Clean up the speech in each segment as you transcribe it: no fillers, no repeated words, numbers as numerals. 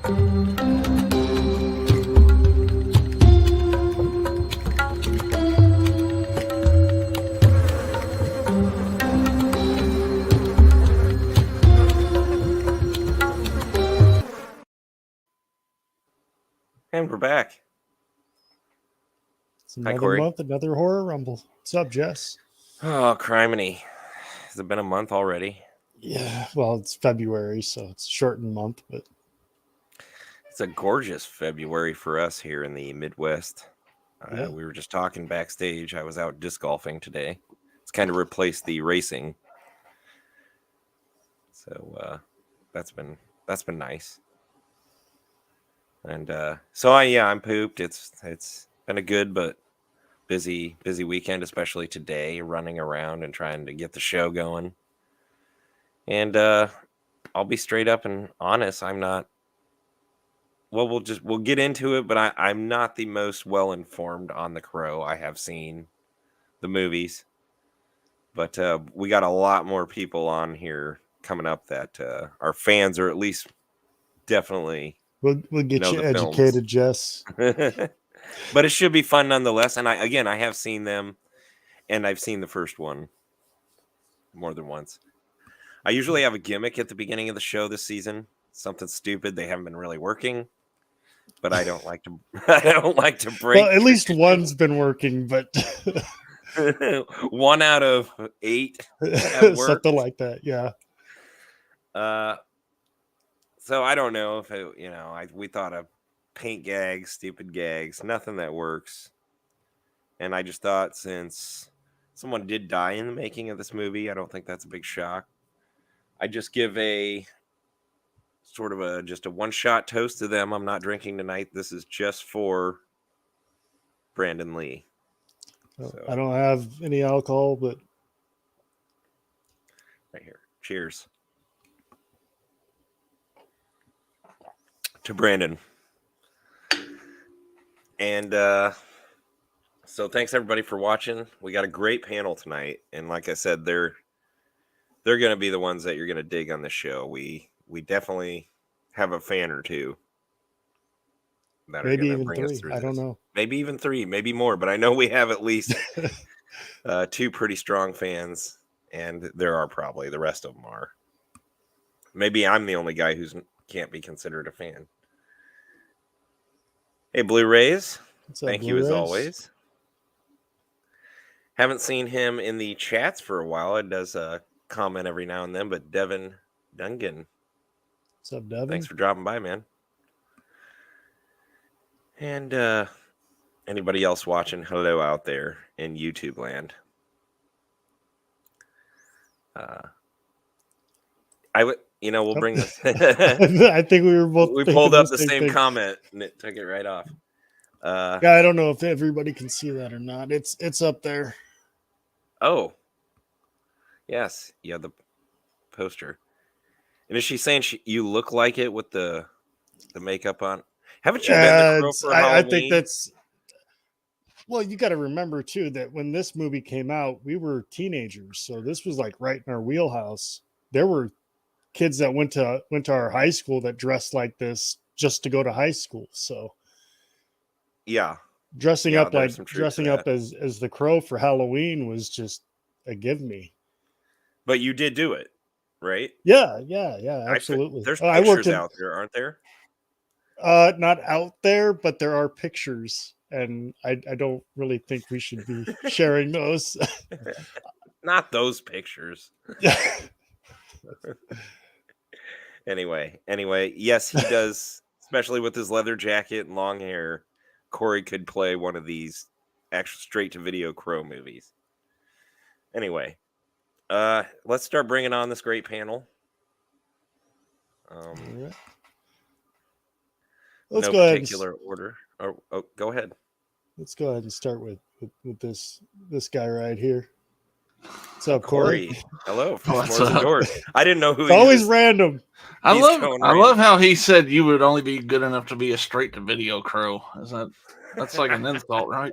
And we're back. It's another month, another Horror Rumble. What's up, Jess? Oh, criminy. Has it been a month already? Yeah, well, it's February, so it's a shortened month, but it's a gorgeous February for us here in the Midwest. Yeah. We were just talking backstage. I was out disc golfing today. It's kind of replaced the racing. So that's been nice. And I'm pooped. It's been a good but busy weekend, especially today, running around and trying to get the show going. And I'll be straight up and honest, I'm not. Well, we'll get into it, but I'm not the most well informed on The Crow. I have seen the movies, but we got a lot more people on here coming up that are fans, or at least definitely. We'll get you educated, Jess. But it should be fun nonetheless. And I have seen them, and I've seen the first one more than once. I usually have a gimmick at the beginning of the show this season, something stupid. They haven't been really working, but I don't like to. I don't like to break. Well, at least one's been working, but 1 out of 8, something like that. Yeah. So I don't know if we thought of paint gags, stupid gags, nothing that works. And I just thought, since someone did die in the making of this movie, I don't think that's a big shock. I just give a sort of just a one-shot toast to them. I'm not drinking tonight. This is just for Brandon Lee. So, I don't have any alcohol, but right here. Cheers to Brandon. And so thanks everybody for watching. We got a great panel tonight, and like I said, they're going to be the ones that you're going to dig on the show. We definitely have a fan or two that maybe are even bring 3. us through I don't know. Maybe even 3, maybe more, but I know we have at least 2 pretty strong fans, and there are probably the rest of them are. Maybe I'm the only guy who can't be considered a fan. Hey, Blu-rays. Thank you as always. Haven't seen him in the chats for a while. It does comment every now and then, but Devin Dungan. What's up, Devin? Thanks for dropping by, man. And anybody else watching, hello out there in YouTube land. We'll bring this. I think we were both. We pulled up the same comment and it took it right off. Yeah, I don't know if everybody can see that or not. It's up there. Oh, yes, yeah, the poster. And is she saying you look like it with the makeup on? Haven't you been the Crow for Halloween? I think that's. Well, you got to remember too that when this movie came out, we were teenagers, so this was like right in our wheelhouse. There were kids that went to our high school that dressed like this just to go to high school. So yeah, dressing up as the Crow for Halloween was just a give me. But you did do it, right? Yeah, absolutely. There's pictures out there, aren't there? Not out there, but there are pictures, and I don't really think we should be sharing those. Not those pictures. Anyway, yes, he does, especially with his leather jacket and long hair. Kory could play one of these actual straight-to-video Crow movies. Anyway, let's start bringing on this great panel. Let's no go ahead particular order. Oh, go ahead. Let's go ahead and start with this guy right here. What's up, Kory? Hello. What's up? I didn't know who. It's always random. I love how he said you would only be good enough to be a straight-to-video Crow. That's like an insult, right?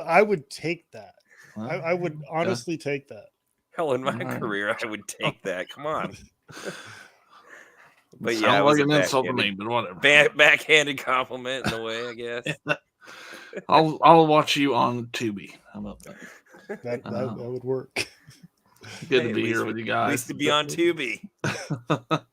I would take that. I would honestly take that. Hell, in my career, I would take that. Come on. But yeah, Sounds it was like a an insult to backhanded, me, but whatever. backhanded compliment in a way, I guess. I'll watch you on Tubi. How about that? That would work. Good Hey, to be here with you At guys. least to be on Tubi. But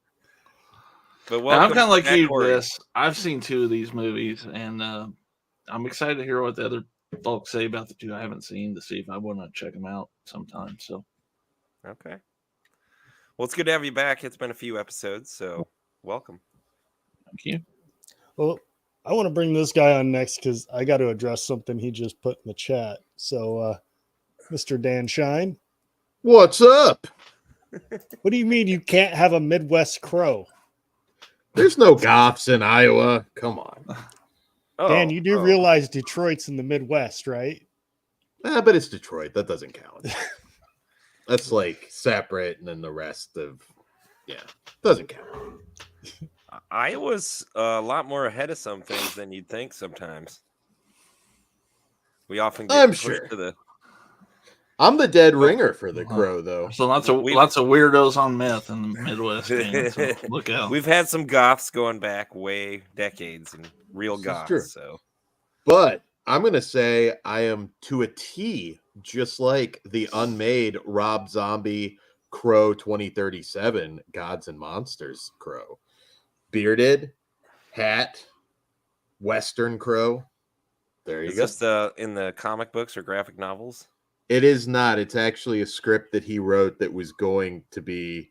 I'm welcome kind of like back, you, Kory. Jess. I've seen 2 of these movies, and I'm excited to hear what the other folks say about the 2 I haven't seen to see if I want to check them out sometime. So, Okay. Well, it's good to have you back. It's been a few episodes, so welcome. thank you. Well, I want to bring this guy on next because I got to address something he just put in the chat. So, Mr. Dan Shine, What's up? what do you mean you can't have a Midwest crow? There's no Goffs in Iowa. Come on. Dan, you do realize Detroit's in the Midwest, right? But it's Detroit. That doesn't count. That's like separate, and then the rest of, doesn't count. Iowa's a lot more ahead of some things than you'd think sometimes. We often get I'm pushed sure. to the... I'm the dead ringer for the crow, though. So lots of weirdos on meth in the Midwest. Man, so look out. We've had some goths going back decades and real This is goths. true. So, But I'm going to say I am to a T, just like the unmade Rob Zombie Crow 2037 Gods and Monsters Crow. Bearded, hat, Western Crow. There you is go. this in the comic books or graphic novels? It is not. It's actually a script that he wrote that was going to be,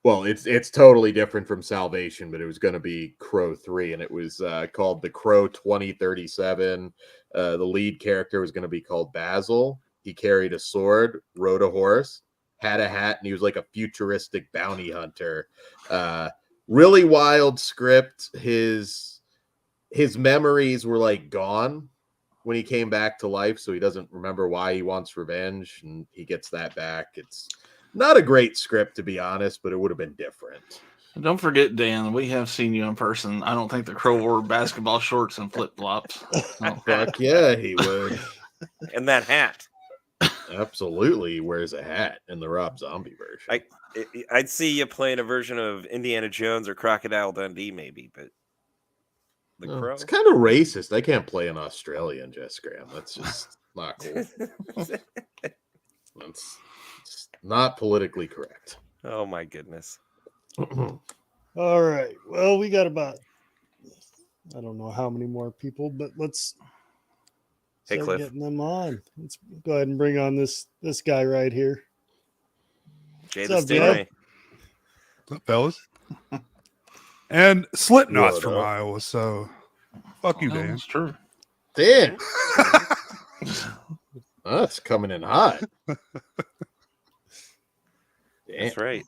well, it's totally different from Salvation, but it was going to be Crow 3, and it was called The Crow 2037. The lead character was going to be called Basil. He carried a sword, rode a horse, had a hat, and he was like a futuristic bounty hunter. Really wild script. His memories were like gone when he came back to life, so he doesn't remember why he wants revenge, and he gets that back. It's not a great script, to be honest, but it would have been different. Don't forget, Dan, we have seen you in person. I don't think the Crow wore basketball shorts and flip-flops. No. Fuck yeah, he would. And that hat. Absolutely, he wears a hat in the Rob Zombie version. I'd see you playing a version of Indiana Jones or Crocodile Dundee, maybe, but the Crow? It's kind of racist. I can't play an Australian, Jess Graham. That's just not cool. That's not politically correct. Oh, my goodness. All right. Well, we got about, I don't know how many more people, but let's start Cliff. getting them on. Let's go ahead and bring on this guy right here. Jaythestingray. What's up, fellas? And Slipknot's What from up? Iowa, so fuck you, Dan. That's true. Damn. That's coming in hot. Damn. That's right.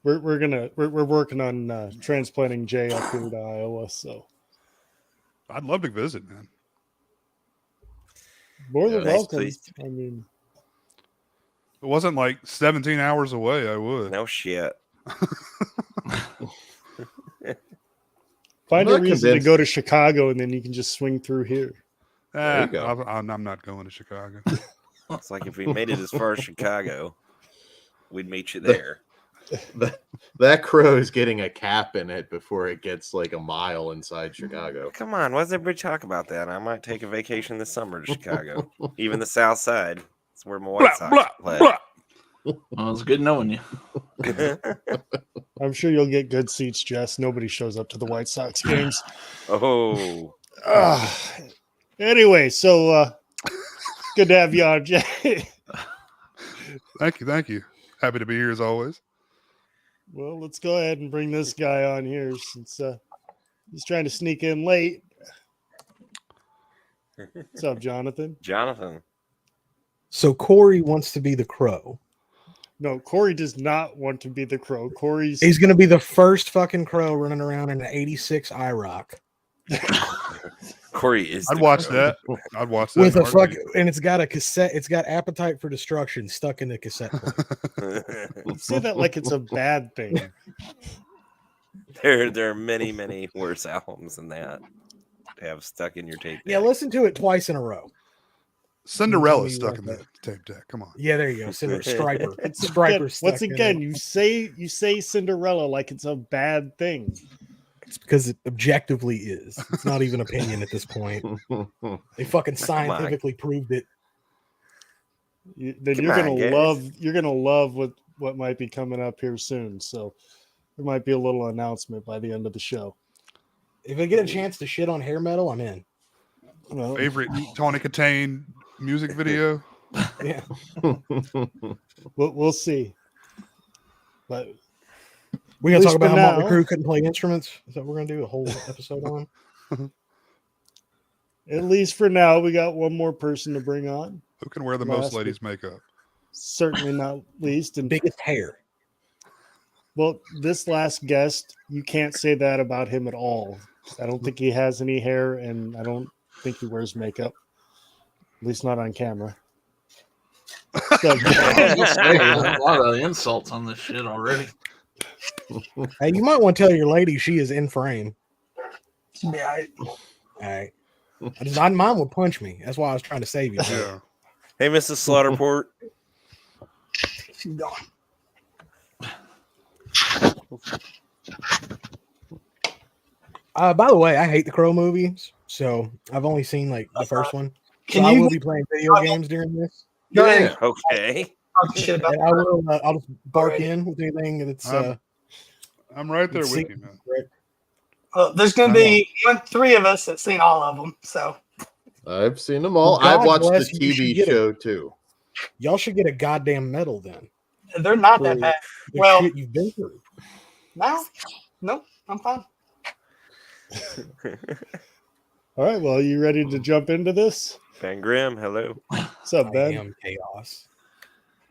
We're working on transplanting Jay up here to Iowa, so I'd love to visit, man. more than Yeah, welcome. please. I mean, If it wasn't like 17 hours away, I would. No shit. find I'm a not reason convinced. to go to Chicago, and then you can just swing through here. There you go. I'm not going to Chicago. It's like if we made it as far as Chicago, we'd meet you there. That crow is getting a cap in it before it gets like a mile inside Chicago. Come on, why does everybody talk about that? I might take a vacation this summer to Chicago. Even the South Side. It's where my White Sox play. Well, it's good knowing you. I'm sure you'll get good seats, Jess. Nobody shows up to the White Sox games. Oh. Anyway, so good to have you on, Jay. Thank you. Happy to be here as always. Well, let's go ahead and bring this guy on here since he's trying to sneak in late. What's up, Jonathan? Jonathan. So Kory wants to be the Crow. No, Kory does not want to be the Crow. He's going to be the first fucking Crow running around in an 86 IROC. Kory is. I'd the watch Crow. that. I'd watch that. With in a heartbeat. and it's got a cassette. It's got Appetite for Destruction stuck in the cassette player. You say that like it's a bad thing. There are many, many worse albums than that to have stuck in your tape. Yeah, deck. listen to it twice in a row. Cinderella's you stuck like in that. the tape deck. Come on. Yeah, there you go. Striper. It's Striper's once stuck in again, it. you say Cinderella like it's a bad thing. It's because it objectively is. It's not even opinion at this point. They fucking scientifically proved it. Then Come you're on, gonna guys. love what might be coming up here soon. So there might be a little announcement by the end of the show. If I get a chance to shit on hair metal, I'm in. Well, Favorite Tawny Katane music video? Yeah. we'll see. But We're gonna At talk least about for how Motley now- Crue couldn't play instruments. Is that what we're gonna do a whole episode on? at least for now, we got one more person to bring on. Who can wear the most Last ladies' makeup? Certainly not least. And Biggest hair. well, this last guest, you can't say that about him at all. I don't think he has any hair, and I don't think he wears makeup. At least not on camera. So, There's a lot of insults on this shit already. Hey, you might want to tell your lady she is in frame. Yeah, All right. Mine would punch me. That's why I was trying to save you. Yeah. Hey, Mrs. Slaughterport. she's gone. By the way, I hate the Crow movies, so I've only seen like the first one. So Can I you will be playing video games during this, go ahead and Okay. talk shit about and I will. I'll just bark Alright. in with anything that's. I'm right there Let's with see. you, man. there's going to be three of us that's seen all of them. So I've seen them all. Well, God I've watched the bless you, you TV should get it. show too. Y'all should get a goddamn medal then. they're not for that bad. the Well- shit you've been through. No, I'm fine. all right. Well, you ready to jump into this? Ben Grimm, hello. What's up, I Ben? am chaos.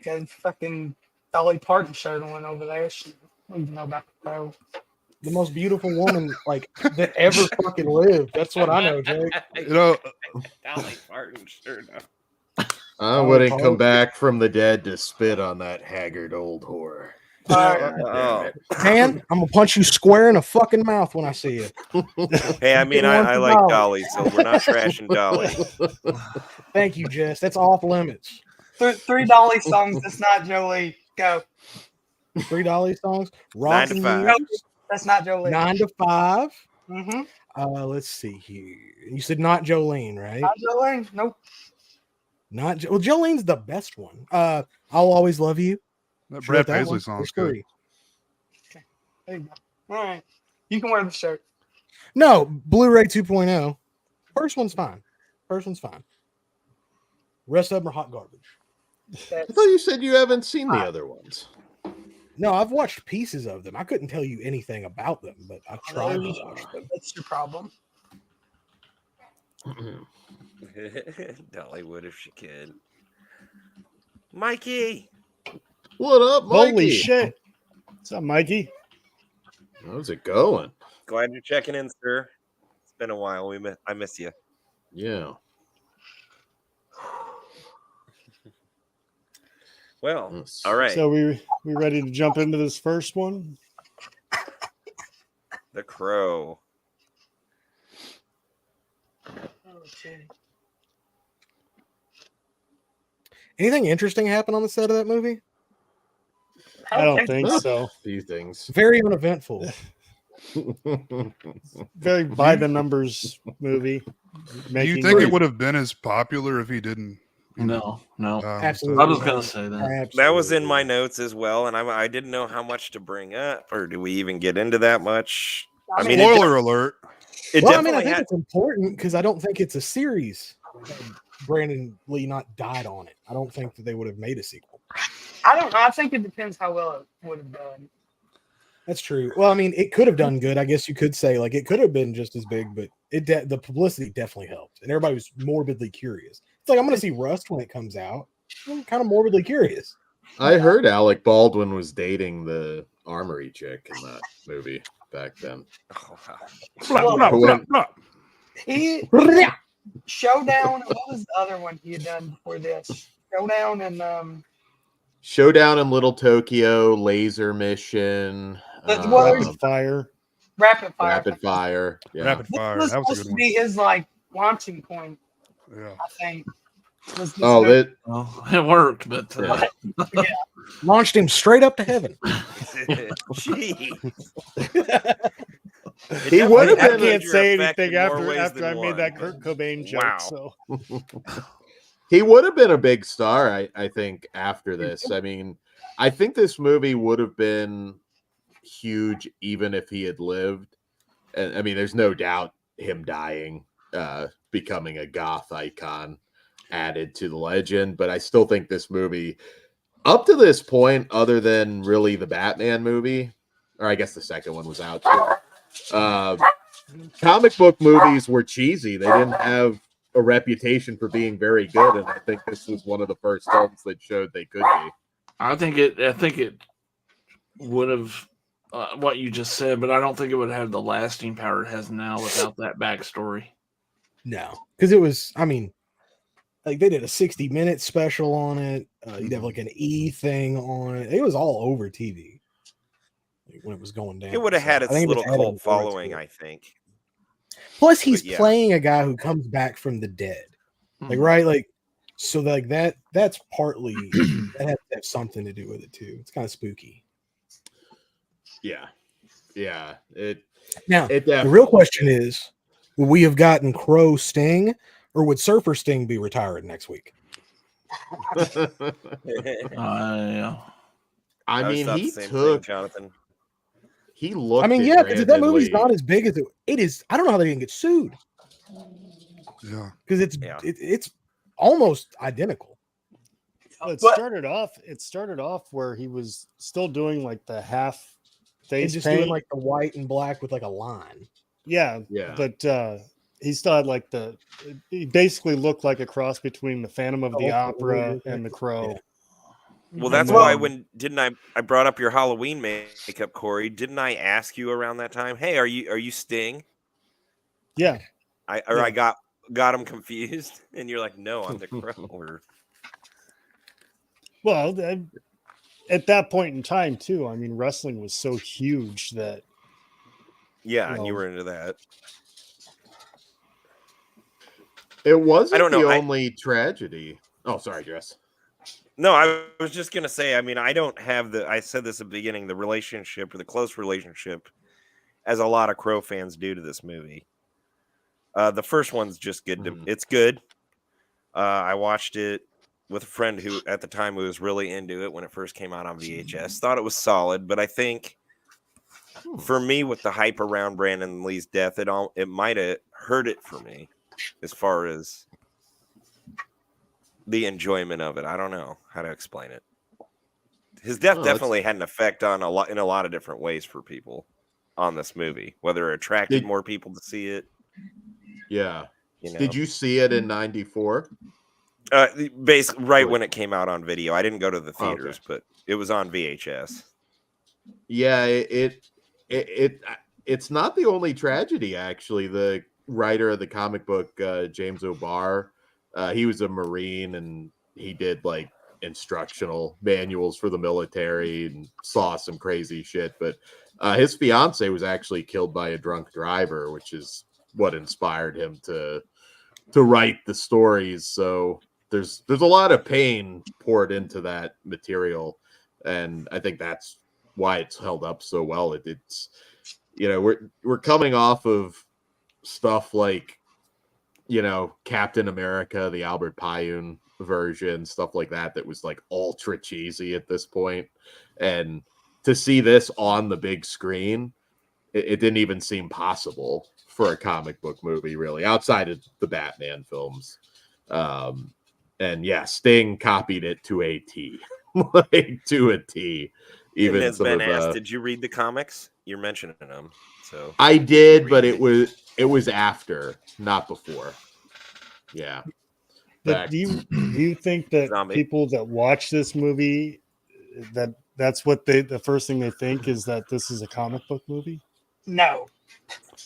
Got fucking Dolly Parton showed one over there. She don't even know about the pro. The most beautiful woman like that ever fucking lived. That's what I know, Jake. You know, Dolly Parton, sure enough. I wouldn't come back from the dead to spit on that haggard old whore. All right. Oh. Man, I'm gonna punch you square in the fucking mouth when I see you. Hey, I mean, Get one I for like Dolly. Dolly, so we're not trashing Dolly. Thank you, Jess. That's off limits. Three Dolly songs. That's not Jolie. Go. $3 songs. 9 Rocks to and 5. Years, That's not Jolie. 9 to 5. Mm-hmm. Let's see here. You said not Jolene, right? Not Jolie. Nope. Well, Jolene's the best one. I'll always love you. that She wrote Brad Paisley one. song's There's good. 3. There you go. All right. You can wear the shirt. No, Blu-ray 2.0. First one's fine. Rest of them are hot garbage. I thought you said you haven't seen the other ones. No, I've watched pieces of them. I couldn't tell you anything about them, but I tried to watch them. That's your problem. Dolly would if she could. Mikey. What up, Mikey? Holy shit! What's up, Mikey? How's it going? Glad you're checking in, sir. It's been a while. I miss you. Yeah. Well, Yes. all right. So we ready to jump into this first one? The Crow. Oh, shit. Anything interesting happen on the set of that movie? I don't think so. A few things. Very uneventful. Very by the numbers movie. Do you think it would have been as popular if he didn't? No. Absolutely. I was gonna say that. That was in my notes as well, and I didn't know how much to bring up, or do we even get into that much? I mean, Spoiler alert. It Well, I mean, definitely I think had. it's important because I don't think it's a series. Brandon Lee not died on it. I don't think that they would have made a sequel. I don't know. I think it depends how well it would have done. That's true. Well, I mean, it could have done good. I guess you could say like it could have been just as big, but the publicity definitely helped, and everybody was morbidly curious. It's like I'm going to see Rust when it comes out. I'm kind of morbidly curious. I heard Alec Baldwin was dating the armory chick in that movie back then. Oh, wow. Blah, blah, blah, blah. He Showdown. What was the other one he had done before this? Showdown and Showdown in Little Tokyo, Laser Mission, That's what Rapid Fire. Rapid Fire. Rapid Fire. Yeah. Rapid This fire. was That was a supposed good to one. be his like launching point, Yeah. I think. Oh, that Well, it worked, but Launched him straight up to heaven. Gee. He would have I been. can't say effect anything in more after ways than I made one, that but- Kurt Cobain joke. Wow. So He would have been a big star, I think, after this. I mean, I think this movie would have been huge even if he had lived. And I mean, there's no doubt him dying, becoming a goth icon added to the legend. But I still think this movie, up to this point, other than really the Batman movie, or I guess the second one was out too, comic book movies were cheesy. They didn't have a reputation for being very good, and I think this was one of the first films that showed they could be. I think it would have what you just said, but I don't think it would have the lasting power it has now without that backstory. No, because it was, I mean, like they did a 60-minute special on it. You'd have like an E thing on it. It was all over TV like, when it was going down. It would have had I its think it little was added cult more to following, it. I think. Plus, he's yeah. playing a guy who comes back from the dead. Like, right? Like, so like that's partly that has to have something to do with it too. It's kind of spooky. Yeah. The real question is, would we have gotten Crow Sting or would Surfer Sting be retired next week? Yeah. I always mean, thought he the same took. thing, Jonathan. He looked. I mean, it yeah, because that movie's randomly. not as big as it is. I don't know how they didn't get sued Yeah. because Yeah. it's almost identical. Well, it But- started off where he was still doing like the half And face just paint. doing like the white and black with like a line. Yeah. Yeah. But he still had like he basically looked like a cross between the Phantom of the Oh, Opera okay. and the Crow. Yeah. Well, that's Well- why when I brought up your Halloween makeup, Kory? Didn't I ask you around that time? Hey, are you Sting? Yeah. I got him confused, and you're like, no, I'm the Crow. Or... Well, at that point in time, too, I mean, wrestling was so huge that Yeah, and you Well- were into that. It wasn't don't know, the I- only tragedy. Oh, sorry, Jess. No, I was just gonna say. I mean, I don't have I said this at the beginning. The relationship or the close relationship, as a lot of Crow fans do to this movie. The first one's just good. It's good. I watched it with a friend who, at the time, was really into it when it first came out on VHS. Thought it was solid, but I think for me, with the hype around Brandon Lee's death, it might have hurt it for me as far as the enjoyment of it. I don't know how to explain it. His death definitely had an effect on in a lot of different ways for people on this movie, whether it attracted more people to see it. Yeah. You know? Did you see it in '94? Basically, right when it came out on video. I didn't go to the Oh, theaters, but it was on VHS. Yeah, it's not the only tragedy. Actually, the writer of the comic book, James O'Barr, he was a Marine and he did like instructional manuals for the military and saw some crazy shit. But his fiance was actually killed by a drunk driver, which is what inspired him to write the stories. So there's a lot of pain poured into that material, and I think that's why it's held up so well. It's we're coming off of stuff like Captain America, the Albert Pyun version, stuff like that was like ultra cheesy at this point, and to see this on the big screen, it didn't even seem possible for a comic book movie, really, outside of the Batman films. And yeah, Sting copied it to a T, like to a T. Even and has some been of asked, did you read the comics? You're mentioning them, so I did, but it was after, not before. Yeah. But do you think that Zombie. people that watch this movie that's what the first thing they think is that this is a comic book movie? No.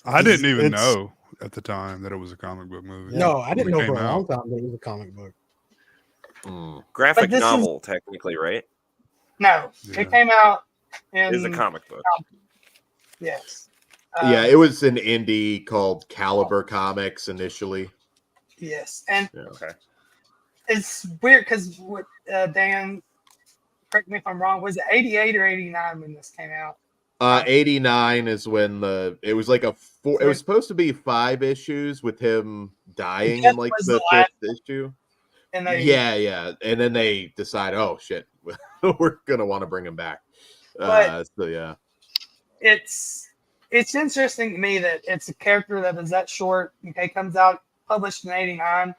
I didn't even It's- know at the time that it was a comic book movie. No, I when didn't it know came for a long out. time that it was a comic book. graphic But this is- novel, technically, right? No. Yeah. It came out in Is a comic book. Yes. Yeah, it was an indie called Caliber Comics initially. Yes. And Okay. It's weird because what Dan, correct me if I'm wrong, was it 88 or 89 when this came out? 89 is when it was like it was supposed to be 5 issues with him dying in like was the the 5th issue. And they, Yeah. And then they decide, oh shit, we're gonna want to bring him back. But- So yeah. it's interesting to me that it's a character that is that short. Okay, comes out published in 89,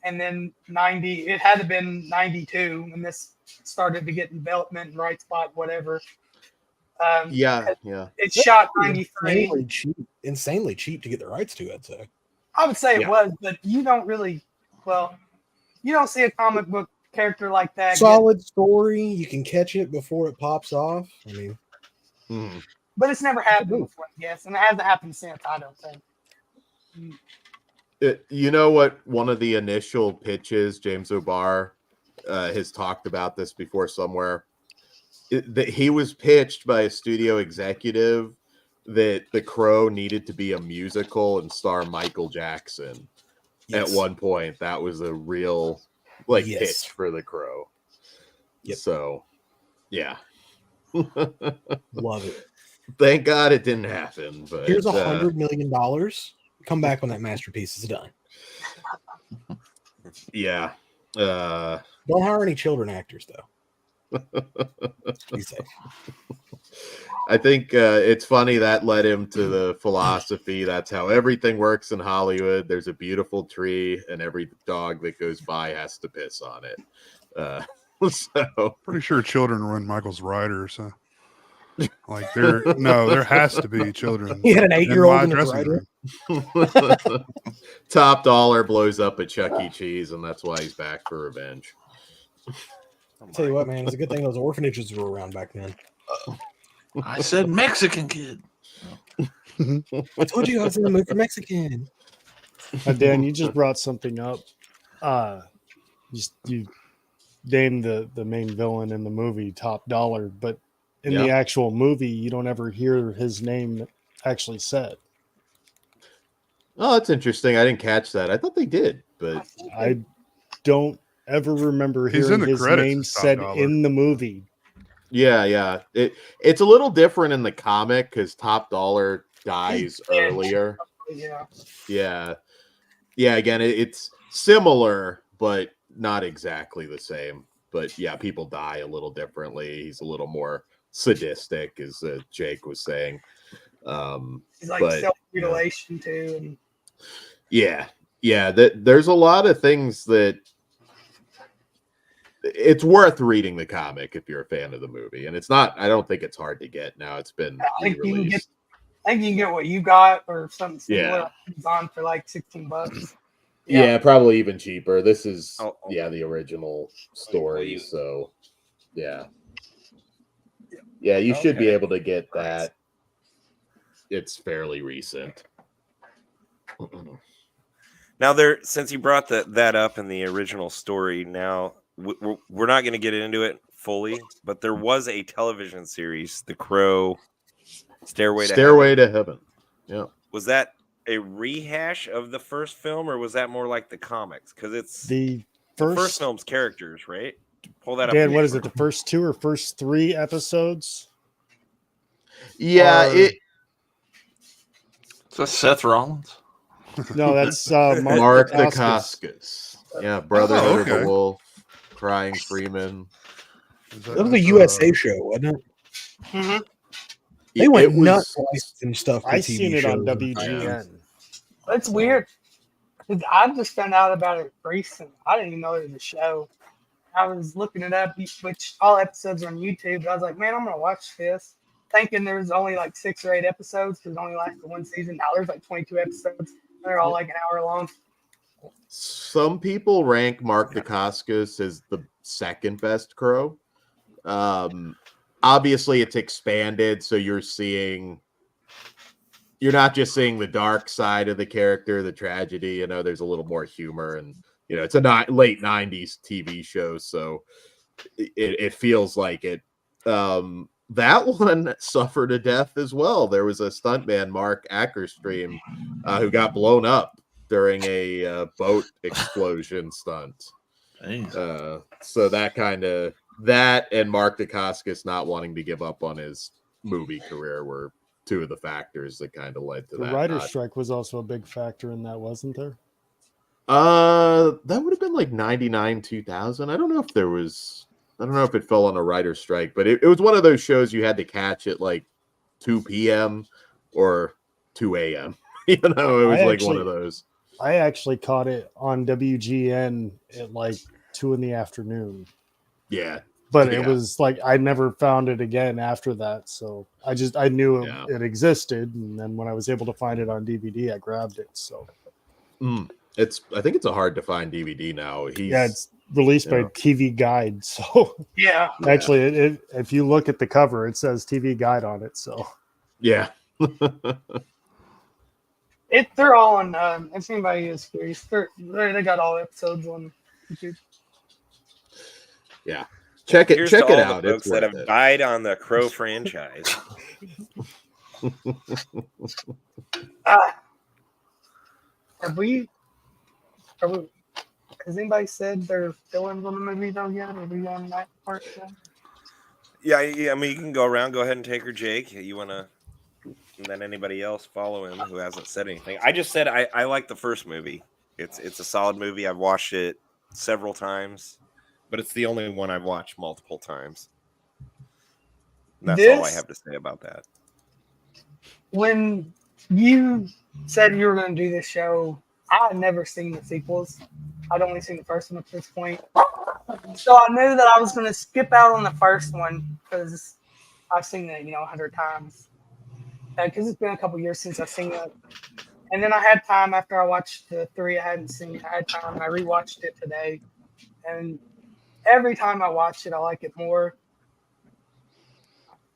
and then 90. It had to have been 92 when this started to get development and right spot, whatever. Yeah. It's shot 93. Insanely cheap to get the rights to, I'd say. I would say it Yeah. was, but you don't really. Well, you don't see a comic book character like that. Solid story. You can catch it before it pops off. I mean, But it's never happened before, yes, and it hasn't happened since. I don't think. You know what? One of the initial pitches, James O'Barr has talked about this before somewhere. That he was pitched by a studio executive that The Crow needed to be a musical and star Michael Jackson. yes. At one point, that was a real pitch Yes. for The Crow. Yep. So, yeah. Love it. Thank God it didn't happen. But Here's $100 million. Come back when that masterpiece is done. yeah. Don't hire any children actors, though. Be safe. I think it's funny that led him to the philosophy. That's how everything works in Hollywood. There's a beautiful tree, and every dog that goes by has to piss on it. So Pretty sure children run Michael's Rider, so like there has to be children. He had an in 8-year-old my in his dressing Rider. room. Top Dollar blows up at Chuck E. Cheese, and that's why he's back for revenge. I'll tell you what, man, it's a good thing those orphanages were around back then. I said Mexican kid. I told you I was in the mood for Mexican. Dan, you just brought something up. You named the main villain in the movie Top Dollar, but in the actual movie, you don't ever hear his name actually said. Oh, that's interesting. I didn't catch that. I thought they did, but I don't ever remember He's in hearing the his credits name as Top said Dollar. in the movie. yeah. It's a little different in the comic because Top Dollar dies earlier. Yeah. Yeah. Again, it's similar, but not exactly the same. But yeah, people die a little differently. He's a little more sadistic, as Jake was saying. He's like but, self-mutilation too, and yeah. There's a lot of things that it's worth reading the comic if you're a fan of the movie, and it's not. I don't think it's hard to get now. It's been I think you re-released. can get what you got or something similar Yeah. on Amazon for like $16. Yeah, probably even cheaper. This is Oh. the original story. you- So yeah, you should be Okay. able to get that. It's fairly recent. Now, since you brought that up in the original story, now we're not going to get into it fully, but there was a television series, The Crow, Stairway to Heaven. Yeah. Was that a rehash of the first film, or was that more like the comics? Because it's The first first film's characters, right? Pull that up. Dan, what is it? The first 2 or first 3 episodes? Yeah. Or- It Is that Seth Rollins? No, that's Mark Dacascos. Dacascos. Yeah, Brotherhood of okay. the Wolf, Crying Freeman. Is That was a USA show, wasn't it? Mhm. They went It was- nuts licensing stuff. I seen it on WGN. It's weird. 'Cause I just found out about it recent. I didn't even know there was a show. I was looking it up, which all episodes are on YouTube. But I was like, man, I'm gonna watch this, thinking there was only like 6 or 8 episodes because it only lasted one season. Now there's like 22 episodes. They're all like an hour long. Some people rank Mark Dacascos as the second best Crow. Obviously, it's expanded, so you're not just seeing the dark side of the character, the tragedy. You know, there's a little more humor, and it's a late '90s TV show, so it feels like it. That one suffered a death as well. There was a stuntman, Mark Ackerstream, who got blown up during a boat explosion stunt. So that and Mark Dacascos not wanting to give up on his movie career were two of the factors that kind of led to The that. writer's strike was also a big factor in that, wasn't there? That would have been like 99, 2000. I don't know if it fell on a writer's strike, but it was one of those shows you had to catch at like 2 p.m. or 2 a.m. It was one of those. I actually caught it on WGN at like 2 in the afternoon. Yeah. But it was like I never found it again after that. So I knew it existed, and then when I was able to find it on DVD, I grabbed it. So I think it's a hard to find DVD now. It's released by TV Guide. So actually, if you look at the cover, it says TV Guide on it. So yeah. They're all on. If anybody is curious, they got all episodes on YouTube. Yeah, check it out. The folks that have died on the Crow franchise. Has anybody said they're villains on the movie though yet? Are we on that part yet? Yeah. I mean, you can go around. Go ahead and take her, Jake. You want to? And then anybody else follow him who hasn't said anything. I just said I like the first movie. It's a solid movie. I've watched it several times, but it's the only one I've watched multiple times. And that's all I have to say about that. When you said you were going to do this show, I had never seen the sequels. I'd only seen the first one at this point. So I knew that I was going to skip out on the first one because I've seen it, 100 times. Because it's been a couple years since I've seen it. And then I had time after I watched the 3 I hadn't seen. I had time. I rewatched it today. And every time I watch it, I like it more.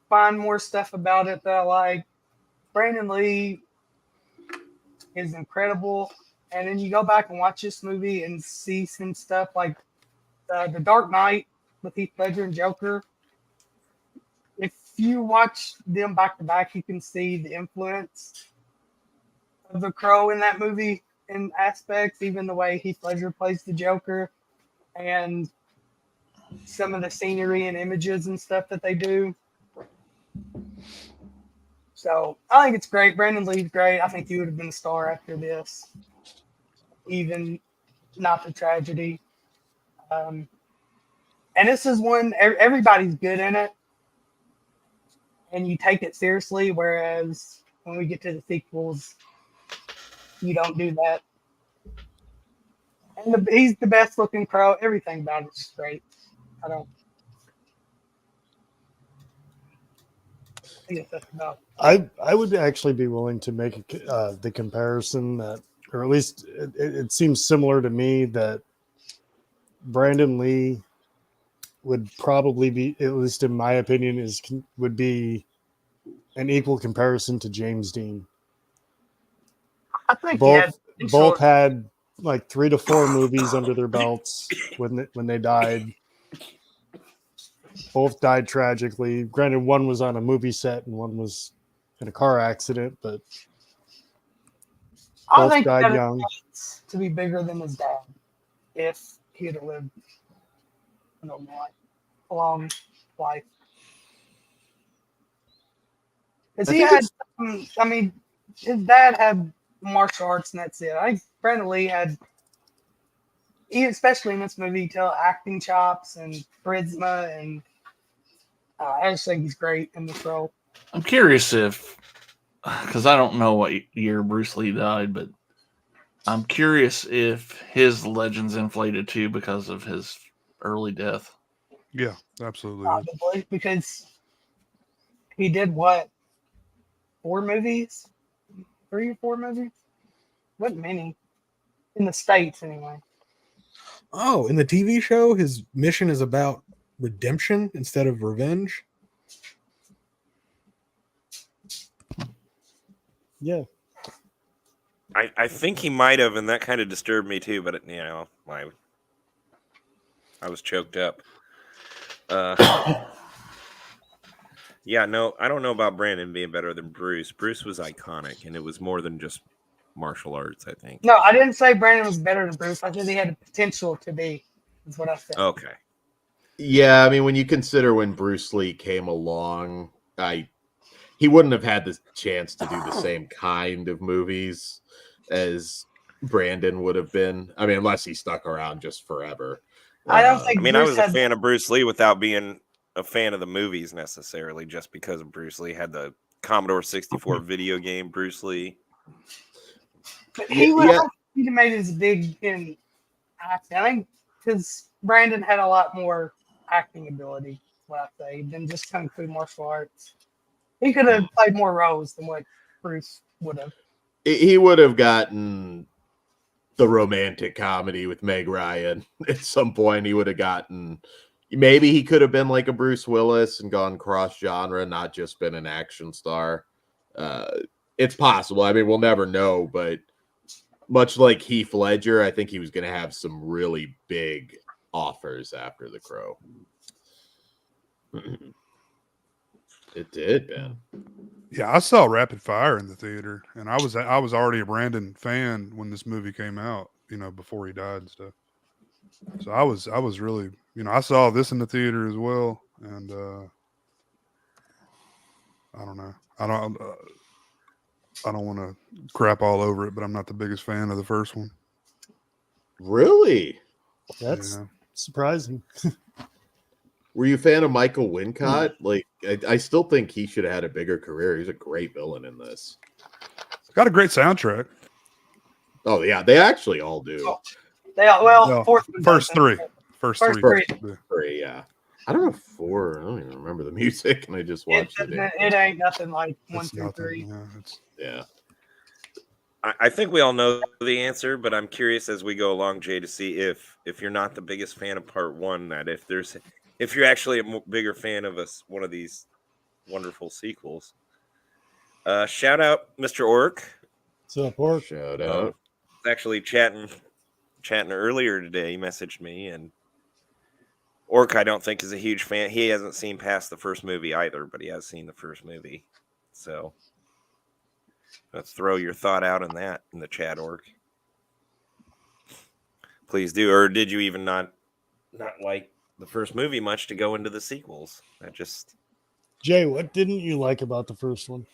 Find more stuff about it that I like. Brandon Lee is incredible. And then you go back and watch this movie and see some stuff like The Dark Knight with Heath Ledger and Joker. If you watch them back to back, you can see the influence of the Crow in that movie in aspects, even the way Heath Ledger plays the Joker and some of the scenery and images and stuff that they do. So I think it's great. Brandon Lee's great. I think he would have been a star after this, even not the tragedy. And this is one, everybody's good in it. And you take it seriously, whereas when we get to the sequels, you don't do that. And he's the best looking Crow. Everything about it's great. I guess that's about it. I would actually be willing to make the comparison that, or at least it seems similar to me, that Brandon Lee would probably be, at least in my opinion, would be an equal comparison to James Dean. I think both had like 3 to 4 movies under their belts when they died. Both died tragically. Granted, one was on a movie set and one was in a car accident, but I think died young. To be bigger than his dad, if he had lived a long life. Because he had, his dad had martial arts and that's it. I think Brandon Lee had, especially in this movie, acting chops and charisma, and I just think he's great in this role. I'm curious because I don't know what year Bruce Lee died, but I'm curious if his legend's inflated too because of his early death. Yeah, absolutely. Probably, because he did what? 4 movies? 3 or 4 movies? Wasn't many. In the States, anyway. Oh, in the TV show, his mission is about redemption instead of revenge. Yeah. I think he might have, and that kind of disturbed me too, but I was choked up. Yeah, no, I don't know about Brandon being better than Bruce. Bruce was iconic, and it was more than just martial arts, I think. No, I didn't say Brandon was better than Bruce. I said he had the potential to be. Is what I said. Okay. Yeah, I mean, when you consider when Bruce Lee came along, he wouldn't have had the chance to do the same kind of movies as Brandon would have been. I mean, unless he stuck around just forever. I don't I think mean, I Bruce was a had. fan of Bruce Lee without being a fan of the movies necessarily, just because of Bruce Lee had the Commodore 64 video game. Bruce Lee. But he would Yeah. have made his big in acting. I think because Brandon had a lot more acting ability, is what I say, than just kung fu martial arts. He could have played more roles than what Bruce would have. He would have gotten the romantic comedy with Meg Ryan at some point. He would have gotten, maybe he could have been like a Bruce Willis and gone cross genre, not just been an action star. It's possible. I mean, we'll never know, but much like Heath Ledger, I think he was going to have some really big offers after The Crow. It did, man. Yeah, I saw Rapid Fire in the theater, and I was already a Brandon fan when this movie came out. You know, before he died and stuff. So I was really, you know, I saw this in the theater as well, and I don't know, I don't want to crap all over it, but I'm not the biggest fan of the first one. Really? That's Yeah. surprising. Were you a fan of Michael Wincott? Like, I still think he should have had a bigger career. He's a great villain in this. Got a great soundtrack. Oh yeah, they actually all do. Oh, they all, well, No, fourth one first doesn't. three. First First three. three. Three, yeah. I don't know 4. I don't even remember the music, and I just watched it. It ain't nothing like It's 1 through 3. Yeah, it's, Yeah. I think we all know the answer, but I'm curious as we go along, Jay, to see if you're not the biggest fan of part 1, that if you're actually a bigger fan of one of these wonderful sequels. Shout out Mr. Orc. What's up, Orc? Shout out. Actually chatting earlier today. He messaged me, and Orc I don't think is a huge fan. He hasn't seen past the first movie either, but he has seen the first movie. So let's throw your thought out in the chat, Orc. Please do. Or did you even not like the first movie much to go into the sequels? Jay, what didn't you like about the first one?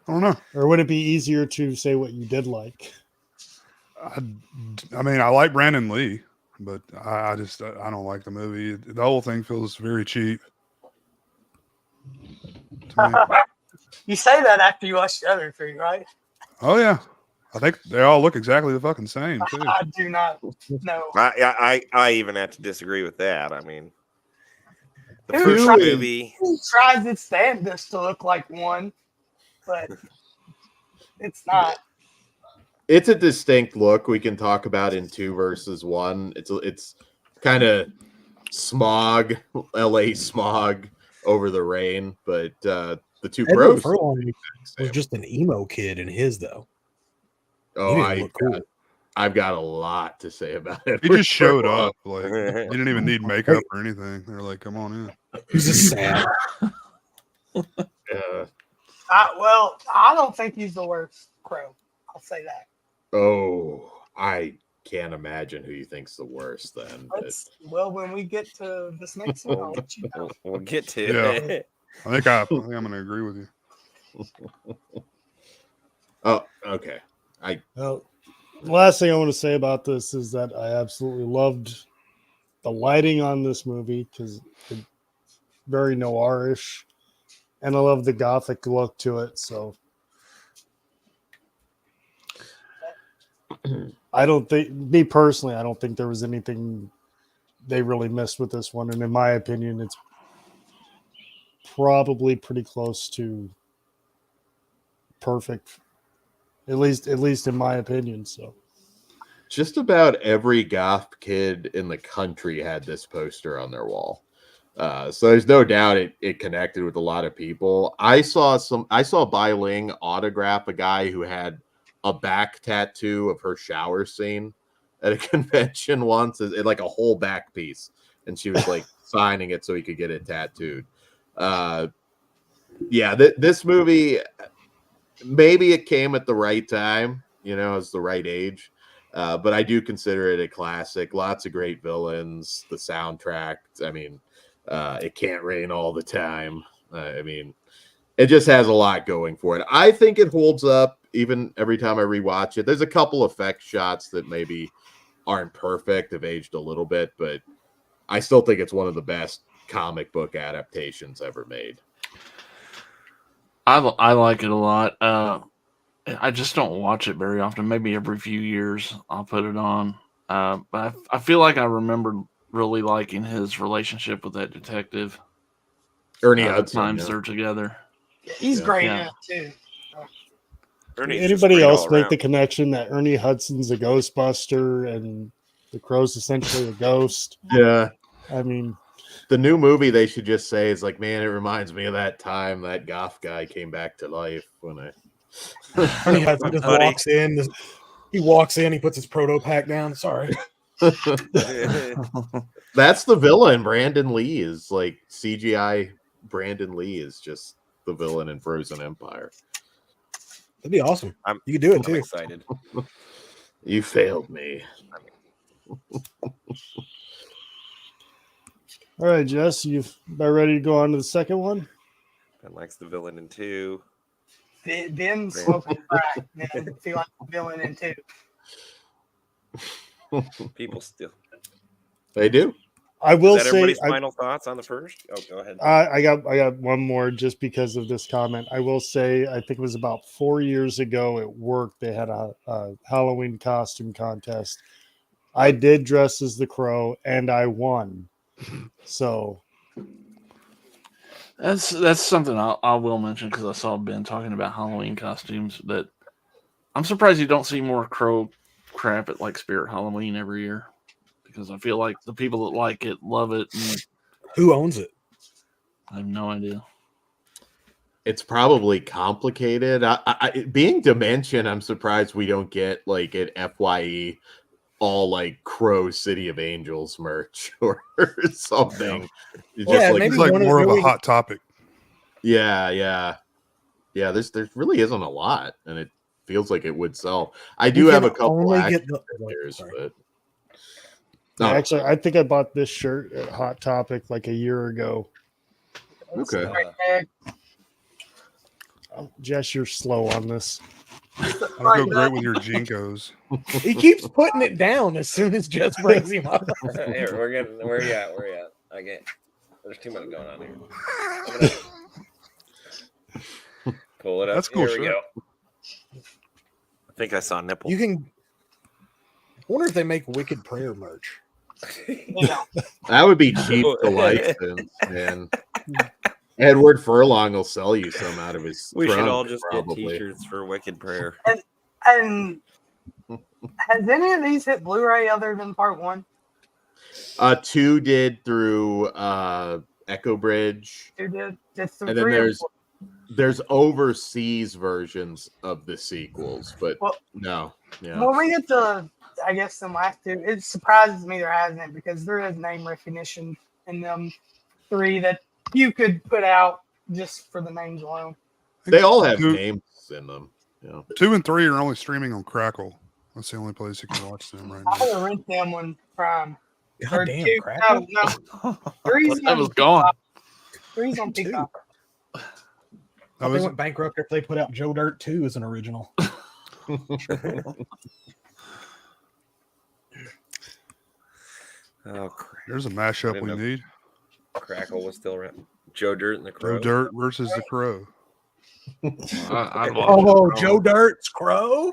I don't know. Or would it be easier to say what you did like? I mean, I like Brandon Lee, but I don't like the movie. The whole thing feels very cheap to me. You say that after you watch the other 3, right? Oh yeah, I think they all look exactly the fucking same too. I do not know. I even have to disagree with that. I mean, the Who first tried- movie. He tries its damnedest to look like one, but it's not. It's a distinct look we can talk about in 2 versus 1. It's kind of smog, LA smog over the rain, but the 2 Edward pros. Furlong was just an emo kid in his though. Oh, He didn't look cool. I've got a lot to say about it. He just showed up. Like, he didn't even need makeup or anything. They're like, "Come on in." He's just sad. I don't think he's the worst Crow. I'll say that. Oh, I can't imagine who you think's the worst then. But Well, when we get to this next one, I'll let you know. We'll get to Yeah. it. I think I'm going to agree with you. oh, okay. Well, the last thing I want to say about this is that I absolutely loved the lighting on this movie because it's very noirish, and I love the gothic look to it. So I don't think, me personally, I don't think there was anything they really missed with this one. And in my opinion, it's probably pretty close to perfect, at least in my opinion. So just about every goth kid in the country had this poster on their wall. So there's no doubt it connected with a lot of people. I saw Bai Ling autograph a guy who had a back tattoo of her shower scene at a convention once, like a whole back piece, and she was like signing it so he could get it tattooed. This movie, maybe it came at the right time, as the right age. But I do consider it a classic. Lots of great villains. The soundtrack. I mean, It Can't Rain All the Time. I mean, it just has a lot going for it. I think it holds up even every time I rewatch it. There's a couple effect shots that maybe aren't perfect, have aged a little bit, but I still think it's one of the best comic book adaptations ever made. I like it a lot. I just don't watch it very often. Maybe every few years I'll put it on. But I feel like I remember really liking his relationship with that detective. Ernie The Hudson. times Yeah. they're together. He's great Yeah. in it too. Ernie's just Anybody great else all make around. the connection that Ernie Hudson's a Ghostbuster and the Crow's essentially a ghost? Yeah. I mean, The new movie they should just say is like, man, it reminds me of that time that goth guy came back to life when I. Ernie Hudson just Buddy. walks in. He walks in. He puts his proto pack down. Sorry. That's the villain. Brandon Lee is like CGI. Brandon Lee is just the villain in Frozen Empire. That'd be awesome. I'm- You could do it I'm too. excited. You failed me. all right, Jess, you've about ready to go on to the second one? Ben likes the villain in 2. Ben smoking crack. Man, feel like a villain in too. People still. They do. I will Is that say, everybody's final thoughts on the first? Oh, go ahead. I got one more just because of this comment. I will say, I think it was about 4 years ago at work. They had a Halloween costume contest. I did dress as the Crow, and I won. So That's something I will mention because I saw Ben talking about Halloween costumes. That I'm surprised you don't see more Crow crap at like Spirit Halloween every year, because I feel like the people that like it love it. And Who owns it? I have no idea. It's probably complicated. Being Dimension, I'm surprised we don't get like an FYE all like Crow City of Angels merch or something. It's Yeah, just maybe It's like one of more of a really- hot topic. yeah. There really isn't a lot, and it feels like it would sell. I do You have a can couple only action get the- figures, sorry. but actually, I think I bought this shirt at Hot Topic like a year ago. okay. Right there. Jess, you're slow on this. I'll go great with your Jinkos. He keeps putting it down as soon as Jess brings him up. Here, we're getting where you at? Where you at? Okay. There's too much going on here. I'm gonna pull it up. That's cool Here we shirt. go. I think I saw nipple. You can. I wonder if they make Wicked Prayer merch. Yeah. That would be cheap to license, man. Edward Furlong will sell you some out of his. We should trunk, all just probably. get T-shirts for Wicked Prayer. And has any of these hit Blu-ray other than part 1? 2 did through Echo Bridge, Who did? It's the and then 3 or there's overseas versions of the sequels, but Well- no, yeah. When we get to, I guess, the last 2, it surprises me there hasn't, because there is name recognition in them 3 that you could put out just for the names alone. They all have Two- names in them. Yeah. 2 and 3 are only streaming on Crackle. That's the only place you can watch them right I now. would rent them on Prime. God Or damn, 2, Crackle. no, 3's That on was gone. Peacock. 3's on 2. Peacock. That They was went bankrupt if they put out Joe Dirt 2 as an original. Oh, crap. there's a mashup didn't we know. need. Crackle was still around. Joe Dirt and the Crow. Joe Dirt versus the Crow. I'd watch Oh, it. Joe Dirt's Crow?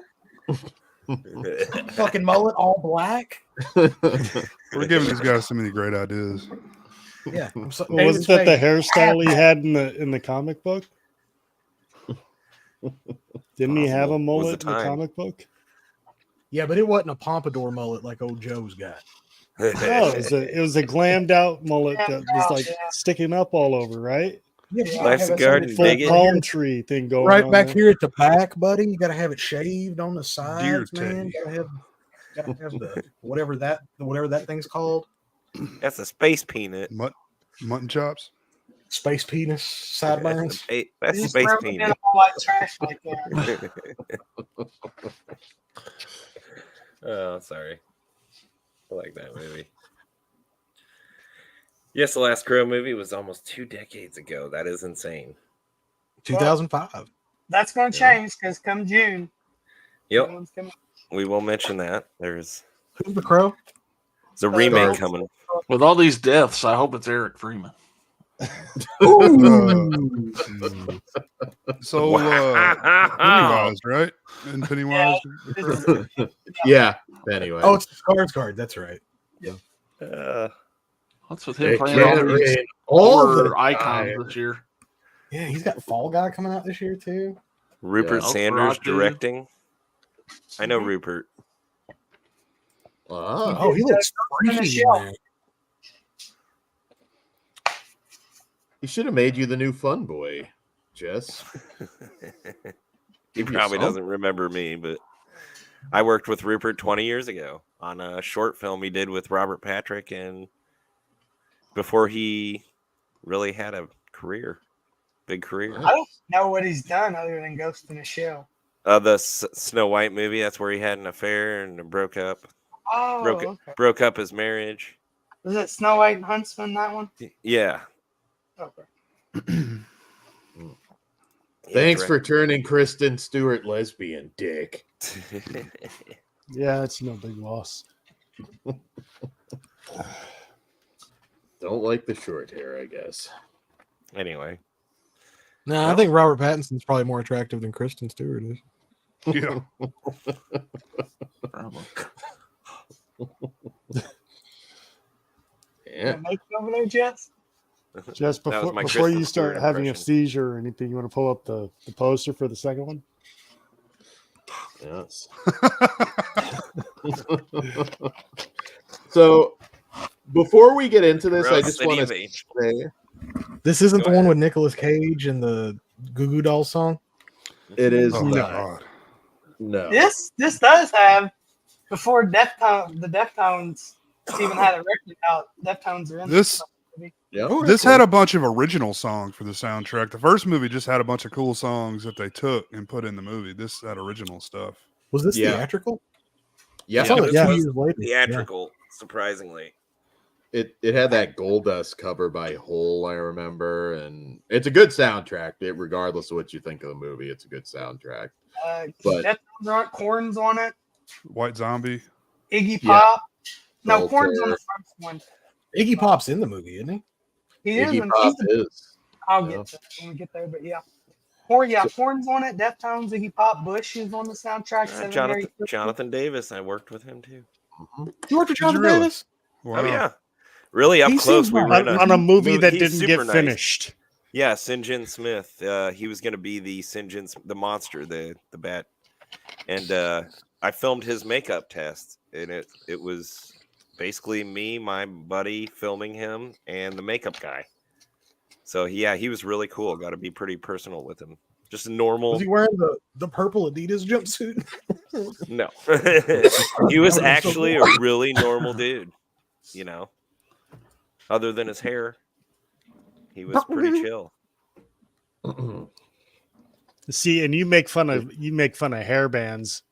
Fucking mullet, all black? We're giving these guys so many great ideas. Yeah. Well, wasn't that the hairstyle he had in the comic book? Didn't he have a Was mullet the in the time. comic book? Yeah, but it wasn't a pompadour mullet like old Joe's got. No, it was a glammed out mullet that was like Yeah. sticking up all over, right? Yeah, you gotta Life's have a it garden, something Full bigot. palm tree thing going right on back there. here at the back, buddy. You gotta have it shaved on the sides, man. Deer Gotta have the whatever that thing's called. That's a space peanut. Mutton chops. Space penis sideburns. That's Just space throw them in peanut. all white trash like that. Oh, sorry. I like that movie. Yes, the last Crow movie was almost 2 decades ago. That is insane. 2005. That's going to change because come June, Yep, new one's coming. we will mention that. There's Who's the Crow? a remake Bill- coming. With all these deaths, I hope it's Eric Freeman. So Pennywise, right? And Pennywise. Yeah. Anyway. Oh, it's Skarsgård. That's right. What's with him It playing all can't these rain all the horror icons time. this year? Yeah, he's got Fall Guy coming out this year too. Rupert Yeah. Sanders Nosferatu. directing. I know Rupert. Ah. Oh, he looks freaky in there. He should have made you the new fun boy, Jess. He Give you probably some. doesn't remember me, but I worked with Rupert 20 years ago on a short film he did with Robert Patrick, and before he really had a career, big career. I don't know what he's done other than Ghost in a Shell. The Snow White movie, that's where he had an affair and broke up. Oh, okay. Broke up his marriage. Was it Snow White and Huntsman, that one? Yeah. Okay. Thanks for turning Kristen Stewart lesbian, dick. Yeah, it's no big loss. Don't like the short hair, I guess. Anyway. No, I think Robert Pattinson's probably more attractive than Kristen Stewart is. Yeah. Probably. Yeah. Make it over there, Jess? Just That was my before you Kristen start Stewart having a impression. seizure or anything, you want to pull up the poster for the second one? Yes. So, before we get into this, I Rose just City want of to H. say This isn't Go the one ahead. with Nicolas Cage and the Goo Goo Dolls song. it is Oh No. not. God. No. This does have, before the Deftones even had a record out, Deftones are in This Yeah. this had a bunch of original songs for the soundtrack. The first movie just had a bunch of cool songs that they took and put in the movie. This had original stuff. Was this Yeah. theatrical? Yeah. I saw it this 2 was years later. Yeah. Theatrical, surprisingly. It had that Gold Dust cover by Hole, I remember, and it's a good soundtrack. Regardless of what you think of the movie, it's a good soundtrack. But- Deftones are on, Korn's on it, White Zombie. Iggy Yeah. Pop. No, Voltaire. Korn's on the first one. Iggy Pop's in the movie, isn't he? He Iggy isn't. Pop is. I'll Yeah. get to it when we get there, but yeah. Korn's on it. Deftones, Iggy Pop, Bush is on the soundtrack. Jonathan Davis, I worked with him too. You worked with Did you Jonathan really? Davis? Wow. Oh yeah, really up He close. seems We nice. were in On a movie that he's didn't get super nice. finished. Yeah, St. John Smith. He was going to be the St. John, the monster, the bat, and I filmed his makeup test, and it was basically me, my buddy, filming him, and the makeup guy. So yeah, he was really cool. Got to be pretty personal with him. Just a normal. Was he wearing the purple Adidas jumpsuit? No, he was actually a really normal dude. You know, other than his hair, he was pretty chill. See, and you make fun of hair bands.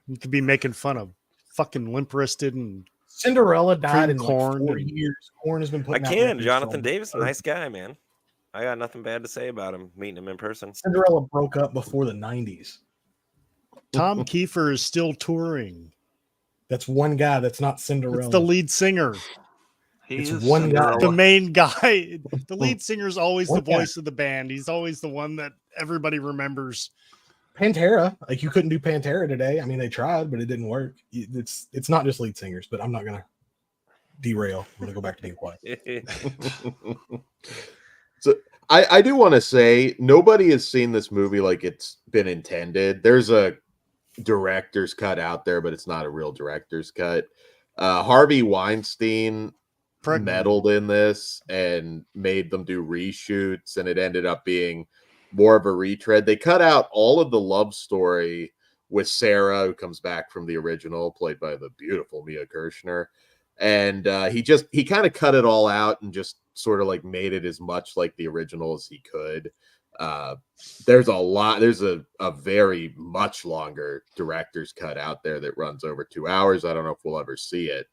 You could be making fun of fucking Limp Wristed and Cinderella died in Korn like 4 and- years. Korn has been I putting out can. records Jonathan from- Davis, nice guy, man. I got nothing bad to say about him. Meeting him in person. Cinderella broke up before the 90s. Tom Kiefer is still touring. That's one guy that's not Cinderella. It's the lead singer, He It's is one guy. the Cinderella. main guy. The lead singer is always the One guy. voice of the band. He's always the one that everybody remembers. Pantera. Like you couldn't do Pantera today. I mean, they tried, but it didn't work. It's not just lead singers, but I'm not gonna derail. I'm gonna go back to being quiet. So I do want to say nobody has seen this movie like it's been intended. There's a director's cut out there, but it's not a real director's cut. Harvey Weinstein Pregnant. meddled in this and made them do reshoots, and it ended up being more of a retread. They cut out all of the love story with Sarah, who comes back from the original, played by the beautiful Mia Kirshner. And he kind of cut it all out and just sort of like made it as much like the original as he could. There's a very much longer director's cut out there that runs over 2 hours. I don't know if we'll ever see it.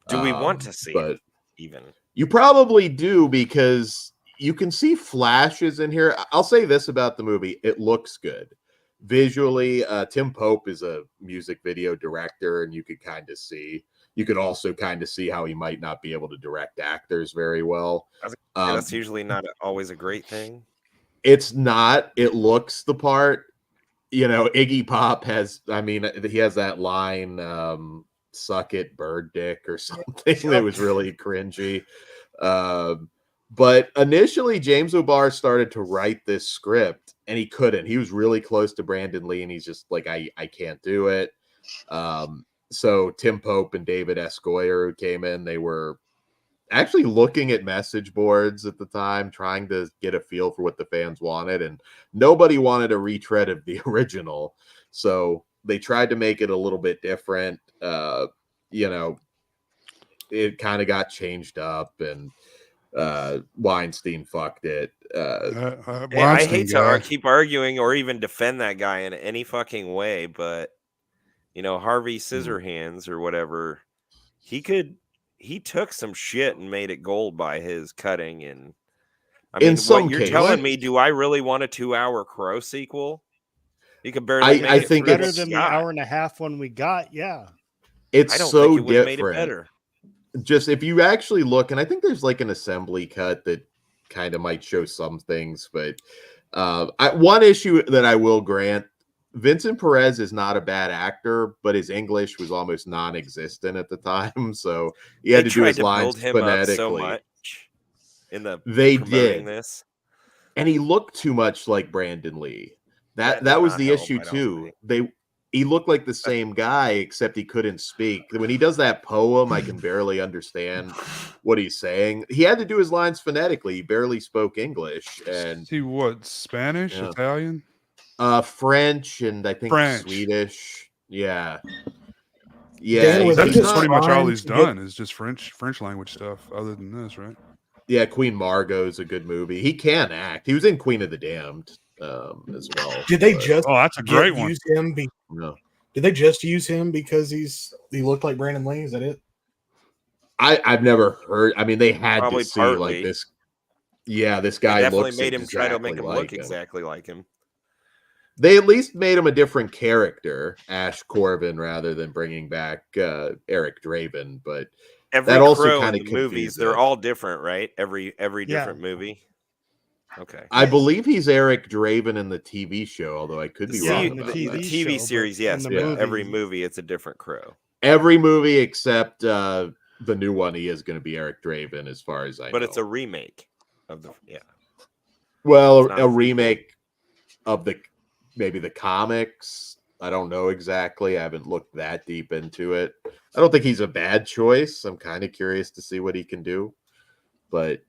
Do we want to see but it even? You probably do, because you can see flashes in here. I'll say this about the movie. It looks good. Visually, Tim Pope is a music video director, and you could also kind of see how he might not be able to direct actors very well. That's usually not always a great thing. It's not. It looks the part. Iggy Pop he has that line, suck it, bird dick, or something that was really cringy. But initially, James O'Barr started to write this script, and he couldn't. He was really close to Brandon Lee, and he's just like, I can't do it. So Tim Pope and David S. Goyer, who came in, they were actually looking at message boards at the time, trying to get a feel for what the fans wanted, and nobody wanted a retread of the original. So they tried to make it a little bit different. It kind of got changed up, and Weinstein fucked it. I hate to keep arguing or even defend that guy in any fucking way, but Harvey Scissorhands or whatever, he took some shit and made it gold by his cutting. And what you're telling me, do I really want a 2-hour Crow sequel? You could barely make it think better than the hour and a half one we got. Yeah, it's so different. Made it better. Just if you actually look, and I think there's like an assembly cut that kind of might show some things, but one issue that I will grant, Vincent Perez is not a bad actor, but his English was almost non-existent at the time, so he had to do his lines phonetically. So much in the they did this, and he looked too much like Brandon Lee. That was the issue too. He looked like the same guy, except he couldn't speak. When he does that poem, I can barely understand what he's saying. He had to do his lines phonetically. He barely spoke English. And Spanish, Italian? French, and I think Swedish. Yeah. That's pretty much all he's done is just French language stuff other than this, right? Yeah, Queen Margot's a good movie. He can act. He was in Queen of the Damned as well. Did they just that's a great one. Use him no. Did they just use him because he looked like Brandon Lee? Is that it? I've never heard. They had probably to see partly. Like this. Yeah, this guy definitely looks made him exactly try to make him like look exactly like him. They at least made him a different character, Ash Corbin, rather than bringing back Eric Draven. But that also kind of movies, they're all different, right? Every different movie. Okay. I believe he's Eric Draven in the TV show, although I could be wrong. The TV series, yes. But every movie, it's a different Crow. Every movie except the new one, he is going to be Eric Draven, as far as I know. But it's a remake of the Well, a remake of maybe the comics. I don't know exactly. I haven't looked that deep into it. I don't think he's a bad choice. I'm kind of curious to see what he can do. But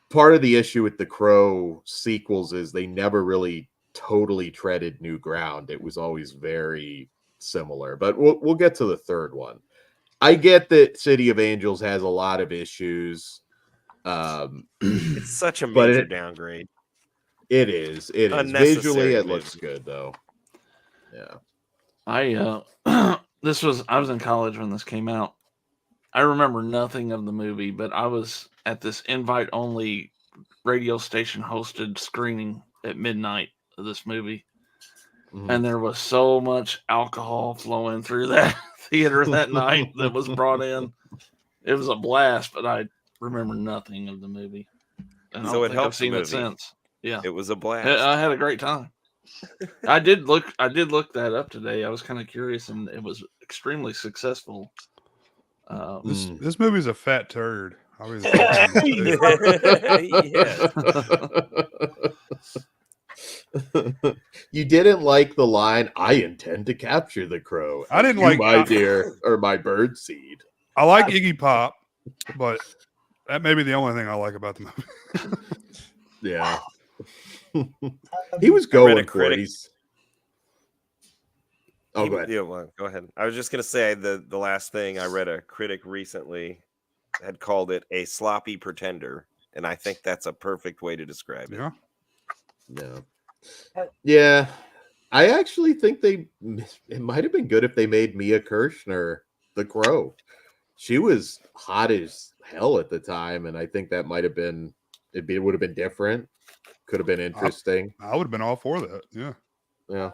part of the issue with the Crow sequels is they never really totally treaded new ground. It was always very similar. But we'll get to the third one. I get that City of Angels has a lot of issues. It's such a major downgrade. It is. Visually, it looks good though. Yeah. I was in college when this came out. I remember nothing of the movie, but I was at this invite-only radio station hosted screening at midnight of this movie. And there was so much alcohol flowing through that theater that night that was brought in. It was a blast, but I remember nothing of the movie. And so it helped. I've seen it since. Yeah, it was a blast. I had a great time. I did look that up today. I was kind of curious, and it was extremely successful. This movie's a fat turd. You didn't like the line, "I intend to capture the crow." I didn't like my deer or my bird seed. I like Iggy Pop, but that may be the only thing I like about the movie. Yeah. He was going for it. Oh, go ahead. Yeah, well, go ahead. I was just going to say the last thing I read, a critic recently had called it a sloppy pretender. and I think that's a perfect way to describe it. Yeah. No. Yeah. I actually think it might have been good if they made Mia Kirshner the Crow. She was hot as hell at the time, and I think that might have been it would have been different. Could have been interesting. I would have been all for that. Yeah. Yeah.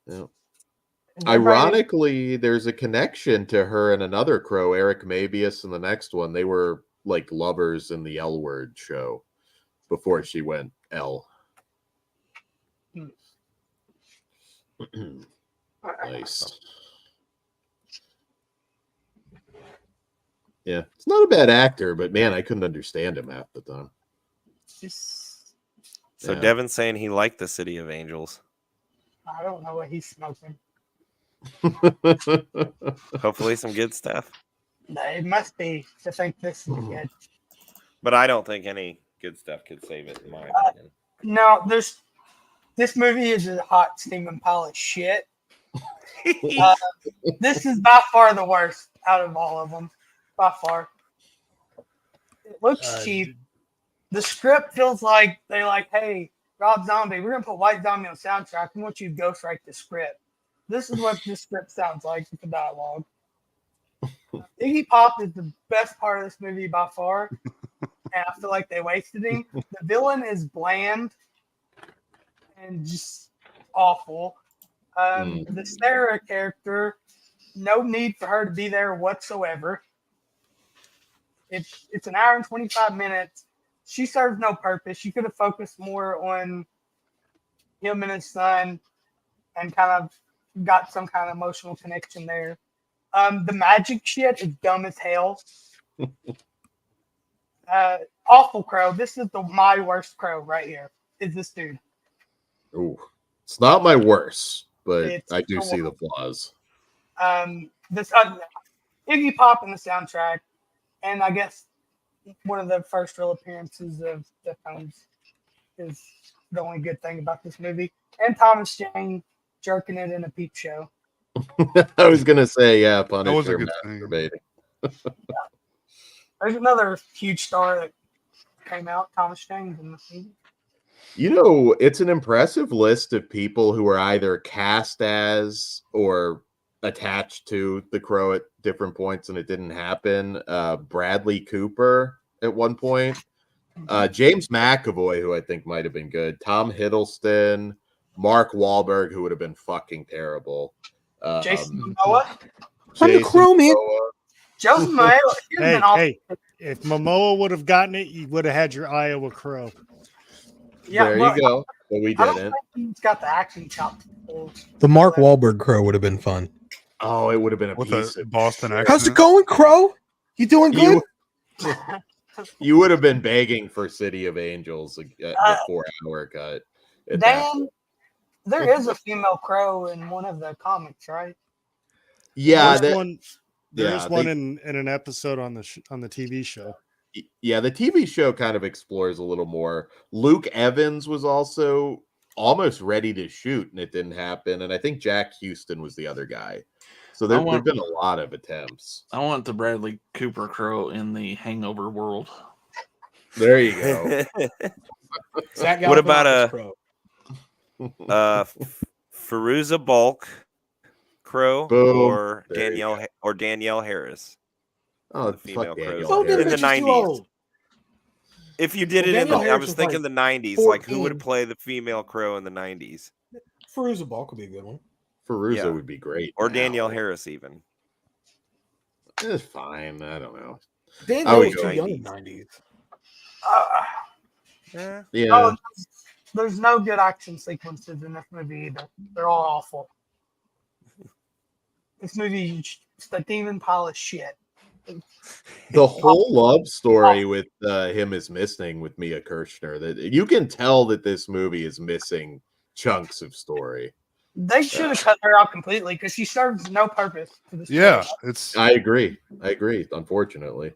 Yeah. Is everybody- Ironically, there's a connection to her and another Crow, Eric Mabius, in the next one. They were like lovers in the L Word show before she went L. Nice. Yeah, it's not a bad actor, but man, I couldn't understand him half the time. Just, So Yeah. Devin's saying he liked the City of Angels. I don't know what he's smoking. Hopefully some good stuff. It must be to think this is good. But I don't think any good stuff could save it, in my opinion. No, this movie is a hot steaming pile of shit. This is by far the worst out of all of them. By far. It looks cheap. The script feels like they're like, hey, Rob Zombie, we're going to put White Zombie on the soundtrack. We want you to ghostwrite the script. This is what this script sounds like with the dialogue. Iggy Pop is the best part of this movie by far. And I feel like they wasted him. The villain is bland and just awful. The Sarah character, no need for her to be there whatsoever. It's an hour and 25 minutes. She serves no purpose. She could have focused more on him and his son and kind of got some kind of emotional connection there. The magic shit is dumb as hell. Awful Crow. This is my worst Crow right here. Is this dude? Ooh, it's not my worst, but It's I do the see the worst. flaws. This Iggy Pop in the soundtrack, and I guess one of the first real appearances of Deftones is the only good thing about this movie. And Thomas Jane jerking it in a peep show. I was gonna say, yeah, was a Punisher good thing. masturbating. There's another huge star that came out, Thomas Jane in this movie. You know, it's an impressive list of people who are either cast as or attached to the Crow at different points, and it didn't happen. Bradley Cooper at one point, James McAvoy, who I think might have been good, Tom Hiddleston, Mark Wahlberg, who would have been fucking terrible. Jason Momoa. I'm the Crow, man. Momoa. Joseph Momoa. He'd have been awful. Hey, if Momoa would have gotten it, you would have had your Iowa Crow. Yeah, There well, you go. But we I don't didn't. think he's got the acting chops. The Mark Wahlberg Crow would have been fun. Oh, it would have been a With piece a of Boston shit. accent. How's it going, Crow? You doing good? You would have been begging for City of Angels, the 4-hour cut. at that Dan, there is a female Crow in one of the comics, right? Yeah, There's that, one. There's yeah, one they- in an episode on the TV show. yeah, the TV show kind of explores a little more. Luke Evans was also almost ready to shoot, and it didn't happen. And I think Jack Houston was the other guy. So there have been a lot of attempts. I want the Bradley Cooper Crow in the Hangover world. There you go. Zach What about Galifianakis Crow. Fairuza Balk Crow Boom. There or Danielle Harris? Oh, The female fuck Crows. Daniel Oh, Harris. in the bitch is too 90s. old. If you did Well, it in the, Danielle I Harris was was thinking like the 90s, like who would 14. play the female Crow in the 90s? Fairuza Balk would be a good one. Fairuza Yeah. would be great. Or now. Danielle Harris even. It's fine. I don't know. Daniel would was go too young 90s. in the 90s. Yeah. Yeah. Oh, there's no good action sequences in this movie either. They're all awful. This movie is just a demon pile of shit. The whole love story with him is missing with Mia Kirshner. That you can tell that this movie is missing chunks of story. They should have cut her out completely because she serves no purpose to this. Yeah, story. it's I agree. Unfortunately,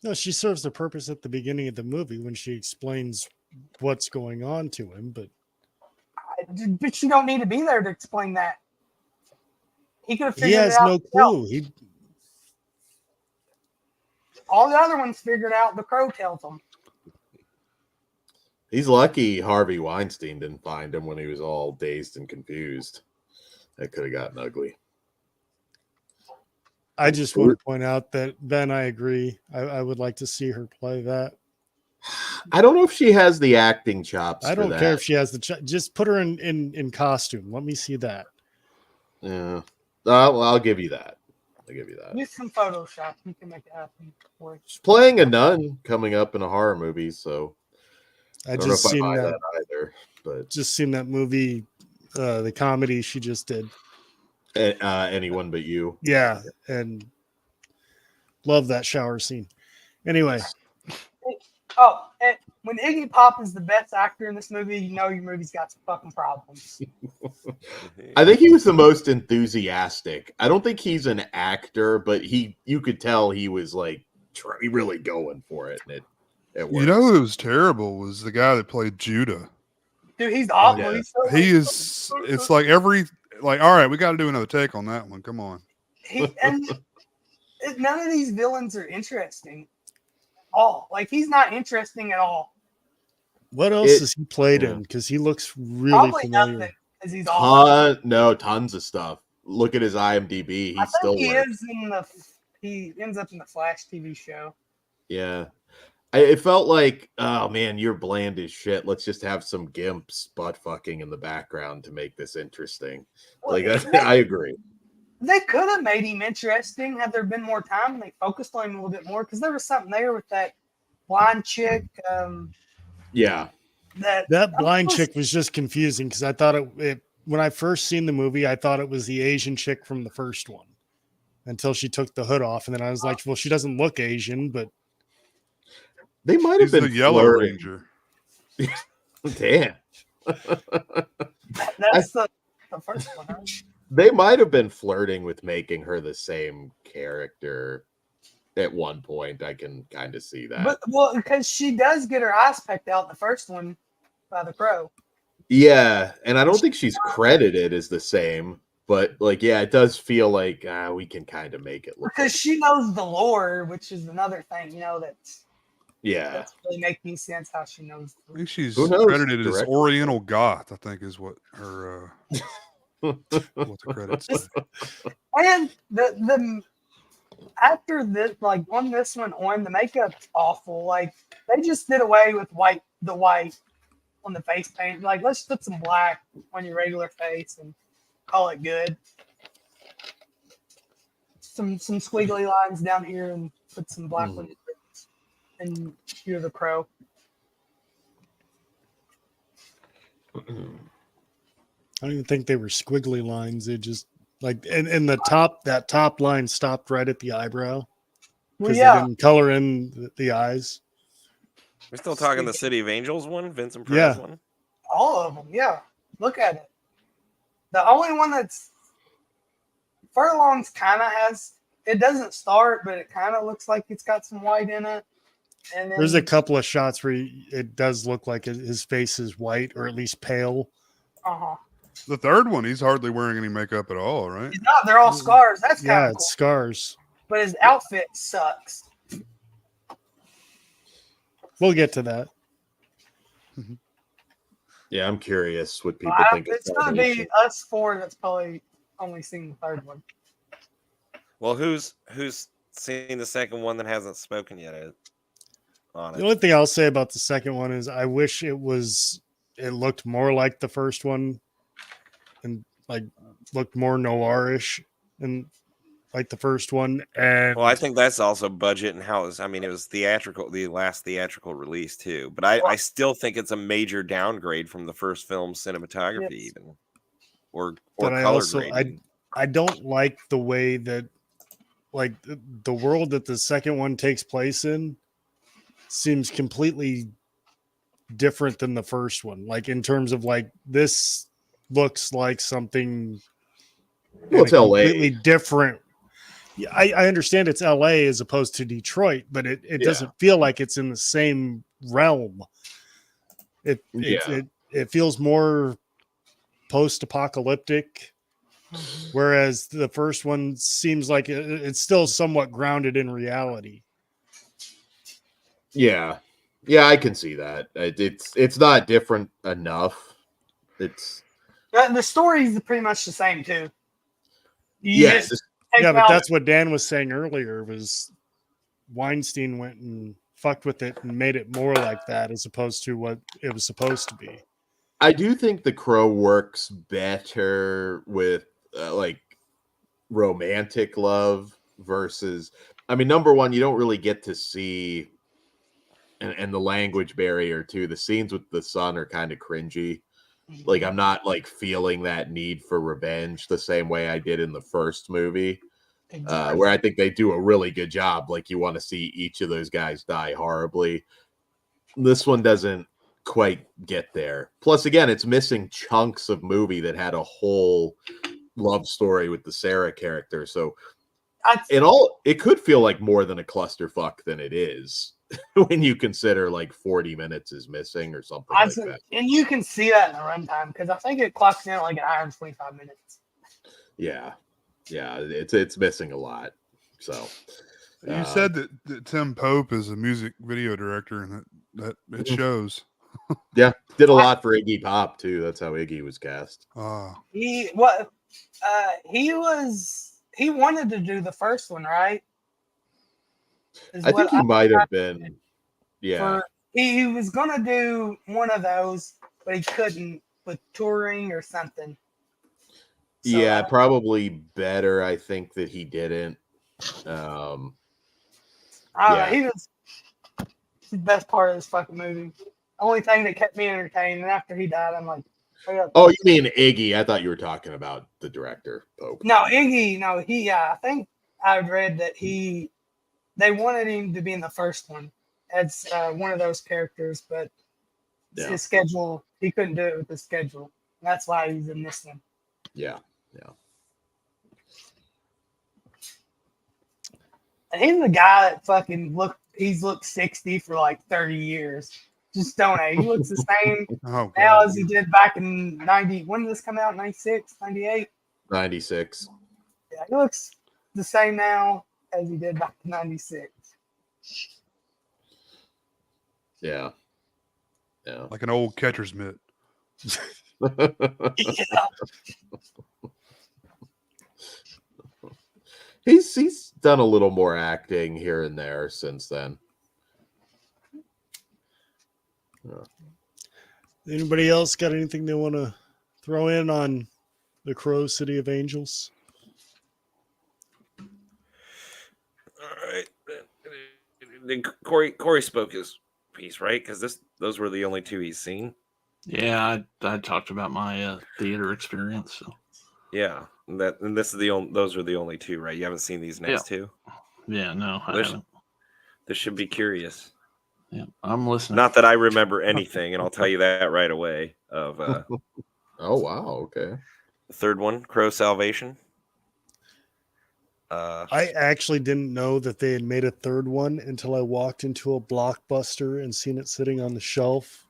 No, she serves the purpose at the beginning of the movie when she explains what's going on to him. But she don't need to be there to explain that. He could have He figured has it out no himself. clue. All the other ones figured out. The Crow tells them. He's lucky Harvey Weinstein didn't find him when he was all dazed and confused. That could have gotten ugly. I just want to point out that Ben, I agree. I would like to see her play that. I don't know if she has the acting chops. I don't care if she has the just put her in costume. Let me see that. Yeah, well, I'll give you that. I'll give you that. Use some Photoshop. You can make it happen. She's playing a nun coming up in a horror movie, so I don't just know if seen I buy that either. But just seen that movie, the comedy she just did. Anyone But You. Yeah, and love that shower scene. Anyway, Oh, and when Iggy Pop is the best actor in this movie, you know your movie's got some fucking problems. I think he was the most enthusiastic. I don't think he's an actor, but you could tell he was like really going for it, and it worked. You know who was terrible was the guy that played Judah. Dude, he's awful. Yeah. He's so He is. It's like all right, we got to do another take on that one. Come on. None of these villains are interesting. He's not interesting at all. what else has he played in? Because he looks really Probably familiar. nothing, because he's awful. Tons of stuff. Look at his IMDb. I think he ends up in the Flash TV show. Yeah. It felt like, oh man, you're bland as shit. Let's just have some gimps butt fucking in the background to make this interesting. Well, I agree. They could have made him interesting had there been more time and they focused on him a little bit more, because there was something there with that blind chick. Yeah. That blind chick was just confusing because I thought it when I first seen the movie, I thought it was the Asian chick from the first one until she took the hood off, and then I was like, well, she doesn't look Asian, but they might have He's been the Yellow flirting. Ranger. Damn. That's the first one. Huh? They might have been flirting with making her the same character at one point. I can kind of see that. But because she does get her eyes pecked out in the first one by the Crow. Yeah, and I don't think she's credited as the same, but it does feel like we can kind of make it look Because she knows the lore, which is another thing, that's really making sense how she knows. I think she's Who knows? credited as Director. Oriental Goth. I think is what her what the credits say. And the after this, on this one, the makeup's awful. They just did away with the white on the face paint. Let's put some black on your regular face and call it good. Some squiggly lines down here and put some black on your face. And you're the Crow. I don't even think they were squiggly lines. They just and that top line stopped right at the eyebrow because they didn't color in the eyes. We're still talking the City of Angels one, Vincent Perez one. All of them, yeah. Look at it. The only one that's Furlong's kind of has. It doesn't start, but it kind of looks like it's got some white in it. And then, there's a couple of shots where it does look like his face is white or at least pale. The third one, he's hardly wearing any makeup at all, right? No, they're all scars. That's kind of it's scars. But his outfit sucks. We'll get to that. Yeah, I'm curious what people think. It's going to be us four that's probably only seen the third one. Well, who's seen the second one that hasn't spoken yet on it? The only thing I'll say about the second one is I wish it looked more like the first one and looked more noirish and like the first one. And well, I think that's also budget and how it was. I mean, it was theatrical, the last theatrical release too. But I still think it's a major downgrade from the first film's cinematography, even or color grading. I don't like the way that the world that the second one takes place in seems completely different than the first one. In terms of this looks like something it's LA. Completely different. I understand it's LA as opposed to Detroit, but it doesn't feel like it's in the same realm. It feels more post-apocalyptic, whereas the first one seems like it's still somewhat grounded in reality. Yeah, yeah, I can see that. It's not different enough. It's The story's pretty much the same too. You yeah, just take Yeah, but out. that's what Dan was saying earlier. Was Weinstein went and fucked with it and made it more like that as opposed to what it was supposed to be. I do think The Crow works better with like romantic love versus. I mean, number one, you don't really get to see, and the language barrier too. The scenes with the son are kind of cringy. Like I'm not like feeling that need for revenge the same way I did in the first movie. Where I think they do a really good job. Like you want to see each of those guys die horribly. This one doesn't quite get there. Plus, again, it's missing chunks of movie that had a whole love story with the Sarah character. So, in all, it could feel like more than a clusterfuck than it is when you consider like 40 minutes is missing or something like that. And you can see that in the runtime because I think it clocks in at like an hour and 25 minutes. Yeah. Yeah, it's missing a lot. So you said that Tim Pope is a music video director, and that it shows. Yeah, did a lot for Iggy Pop too. That's how Iggy was cast. He wanted to do the first one, right? I think he might have been. Yeah, he was gonna do one of those, but he couldn't with touring or something. So, yeah, probably better. I think that he didn't. He was the best part of this fucking movie. Only thing that kept me entertained. And after he died, I'm like, oh, you mean Iggy? I thought you were talking about the director, Pope. No, Iggy. No, he. I think I read that they wanted him to be in the first one as one of those characters, but his schedule, he couldn't do it with his schedule. That's why he's in this one. Yeah, yeah. And he's the guy that fucking he's looked 60 for like 30 years. Just don't he looks the same now as he did back in 90. When did this come out? 96, 98? 96. Yeah, he looks the same now as he did back in 96. Yeah. Yeah. Like an old catcher's mitt. Yeah. He's done a little more acting here and there since then. Anybody else got anything they want to throw in on the Crow City of Angels? All right. Kory spoke his piece, right? Because those were the only two he's seen. Yeah, I talked about my theater experience. So. Yeah, those are the only two, right? You haven't seen these next two? Yeah, no, I haven't. This should be curious. Yeah, I'm listening. Not that I remember anything, and I'll tell you that right away. Of oh wow, okay. The third one, Crow Salvation. I actually didn't know that they had made a third one until I walked into a Blockbuster and seen it sitting on the shelf,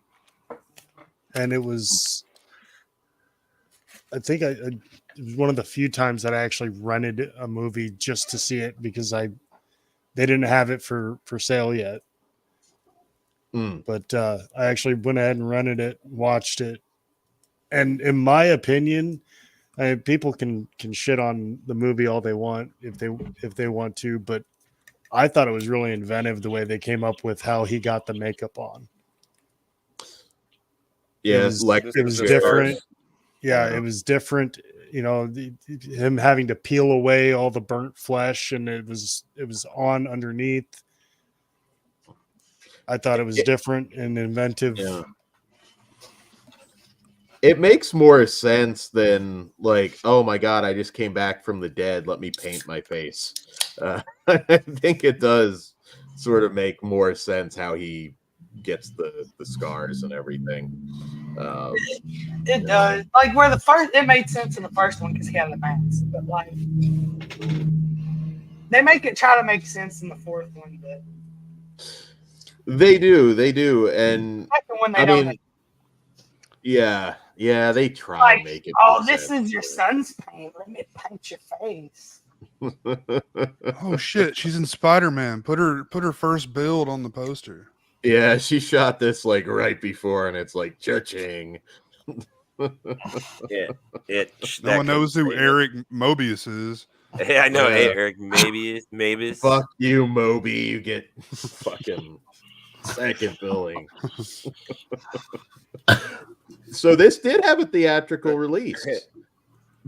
and it was. I think it was one of the few times that I actually rented a movie just to see it because they didn't have it for sale yet. But I actually went ahead and rented it, watched it, and in my opinion, people can shit on the movie all they want if they want to, but I thought it was really inventive the way they came up with how he got the makeup on. Yeah, it was different. Yeah, it was different. You know, him having to peel away all the burnt flesh, and it was on underneath. I thought it was different and inventive. Yeah. It makes more sense than like, oh my god, I just came back from the dead. Let me paint my face. I think it does sort of make more sense how he gets the scars and everything. It does. Like where it made sense in the first one because he had the mask, but like they try to make sense in the fourth one, but they do, and I mean, yeah, they try to make it. Oh, this is your son's paint. Let me paint your face. Oh shit, she's in Spider-Man. Put her first build on the poster. Yeah, she shot this like right before, and it's like cha-ching. No one knows who Eric Mobius is. Yeah, I know Yeah. Eric. Maybe. Fuck you, Moby. You get fucking second billing. So this did have a theatrical release,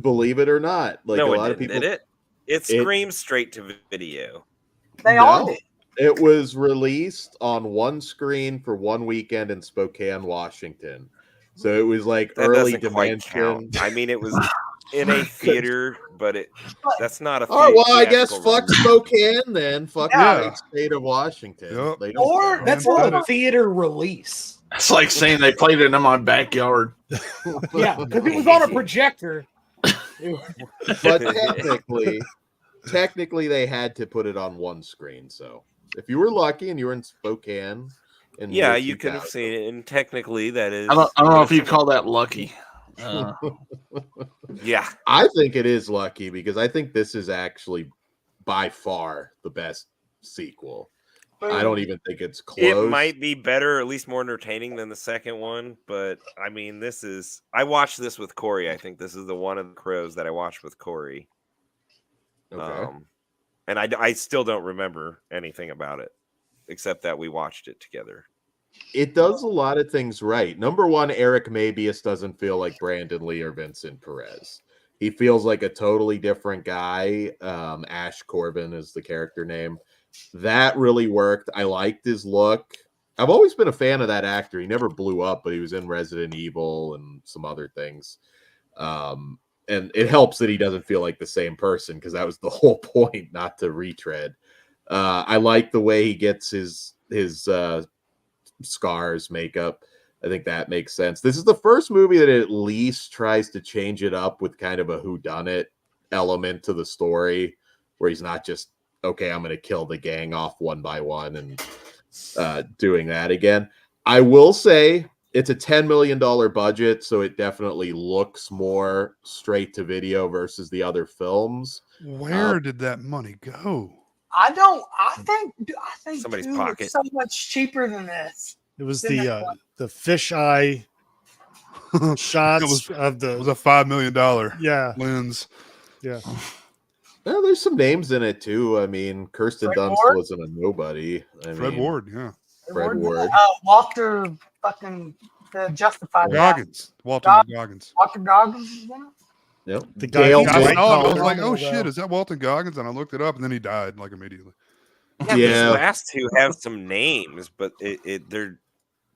believe it or not. Like no, a lot of didn't, people, did it? It screams straight to video. They all did. It was released on one screen for one weekend in Spokane, Washington. So it was like That early doesn't quite dimension. count. I mean, it was in a theater, but that's not a. Oh well, I guess theatrical fuck release. Spokane then. Fuck Yeah. the great state of Washington. Yep. They don't Or care. That's Damn not a right. theater release. It's like saying they played it in my backyard. Yeah, because it was on a projector. But technically, they had to put it on one screen. So if you were lucky and you were in Spokane, Yeah, you could have seen it, and technically, that is. I don't know if you call that lucky. Yeah, I think it is lucky because I think this is actually by far the best sequel. I don't even think it's close. it might be better, or at least more entertaining than the second one. But I mean, this is. I watched this with Kory. I think this is the one of the Crows that I watched with Kory. Okay. And I still don't remember anything about it, except that we watched it together. It does a lot of things right. Number one, Eric Mabius doesn't feel like Brandon Lee or Vincent Perez. He feels like a totally different guy. Ash Corbin is the character name. That really worked. I liked his look. I've always been a fan of that actor. He never blew up, but he was in Resident Evil and some other things. And it helps that he doesn't feel like the same person because that was the whole point, not to retread. I like the way he gets his scars, makeup. I think that makes sense. This is the first movie that at least tries to change it up with kind of a whodunit element to the story, where he's not just, okay, I'm going to kill the gang off one by one and doing that again. I will say it's a $10 million budget, so it definitely looks more straight to video versus the other films. Where did that money go? I think Somebody's 2 pocket. was so much cheaper than this. It was Didn't that one? the fisheye shots of It was the a $5 million lens. yeah. Well, there's some names in it too. I mean, Kirsten Fred Dunst Ward? wasn't a nobody. Fred Ward, yeah. Fred Ward. Walter fucking the Justified guy. Goggins. Walter Goggins. Walter Goggins is in it? Yep. The guy Gail who's I white saw it, I was collar. like, oh shit, is that Walton Goggins? And I looked it up and then he died like immediately. Yeah, Yeah. these last two have some names, but they're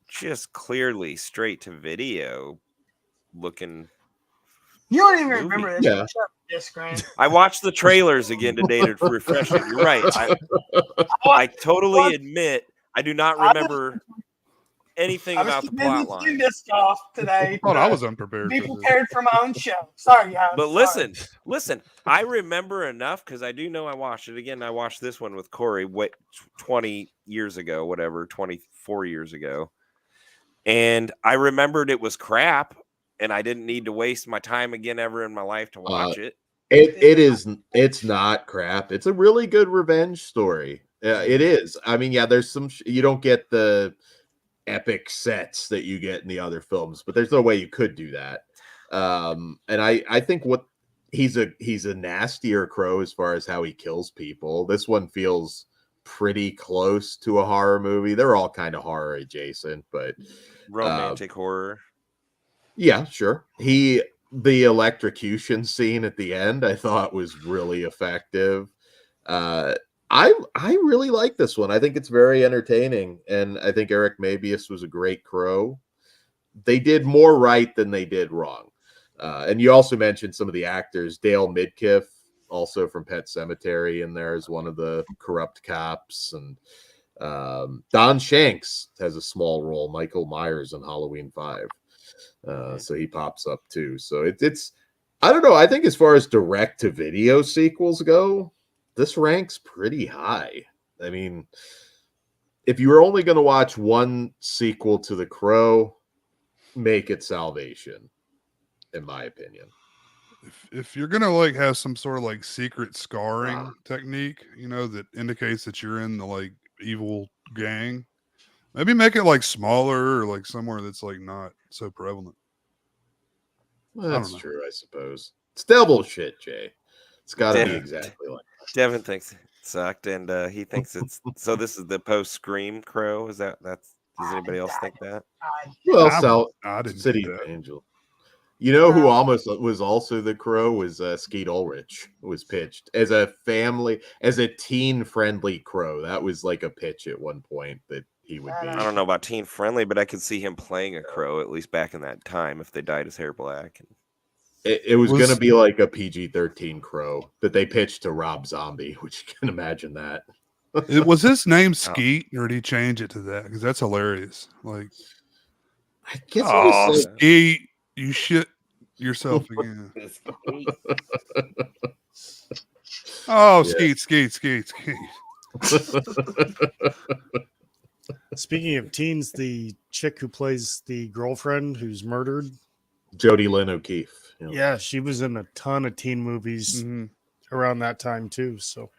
just clearly straight to video looking. You don't even Movie. remember this. Yeah. Shut up, this Grant. I watched the trailers again today to refresh it. You're right. I totally admit I do not remember anything I was about the too plot busy doing line. this stuff today. I thought I to was unprepared. be for this. prepared for my own show. Sorry, guys. But Sorry. listen, I remember enough because I do know I watched it again. I watched this one with Kory 20 years ago, whatever, 24 years ago. And I remembered it was crap, and I didn't need to waste my time again ever in my life to watch it. It's not crap. It's a really good revenge story. It is. I mean, yeah, there's some you don't get the epic sets that you get in the other films, but there's no way you could do that. And I think he's a nastier Crow as far as how he kills people. This one feels pretty close to a horror movie. They're all kind of horror adjacent, but Romantic horror. yeah, sure. The electrocution scene at the end I thought was really effective. I really like this one. I think it's very entertaining, and I think Eric Mabius was a great Crow. They did more right than they did wrong. And you also mentioned some of the actors. Dale Midkiff, also from Pet Sematary, in there as one of the corrupt cops, and Don Shanks has a small role. Michael Myers in Halloween 5. So he pops up too. So it's I don't know. I think as far as direct to video sequels go, this ranks pretty high. I mean, if you were only going to watch one sequel to The Crow, make it Salvation, in my opinion. if you're gonna like have some sort of like secret scarring technique, that indicates that you're in the like evil gang, maybe make it like smaller or like somewhere that's like not so prevalent. Well, I that's don't know. true, I suppose. It's devil shit, Jay. It's got to be Yeah. exactly like Devin thinks it sucked, and he thinks it's so. This is the post Scream Crow. That's? Does anybody else think that? well, I South didn't City get that. Angel. You know who almost was also the Crow was Skeet Ulrich was pitched as a teen friendly Crow. That was like a pitch at one point that he would be. I don't know about teen friendly, but I could see him playing a crow at least back in that time if they dyed his hair black. It was going to be like a PG-13 Crow that they pitched to Rob Zombie, which you can imagine that. Was his name Skeet, or did he change it to that? Because that's hilarious. Like, I guess it was Skeet, you shit yourself again. Oh, Skeet. Speaking of teens, the chick who plays the girlfriend who's murdered, Jodie Lynn O'Keefe. Yeah, she was in a ton of teen movies around that time too. So,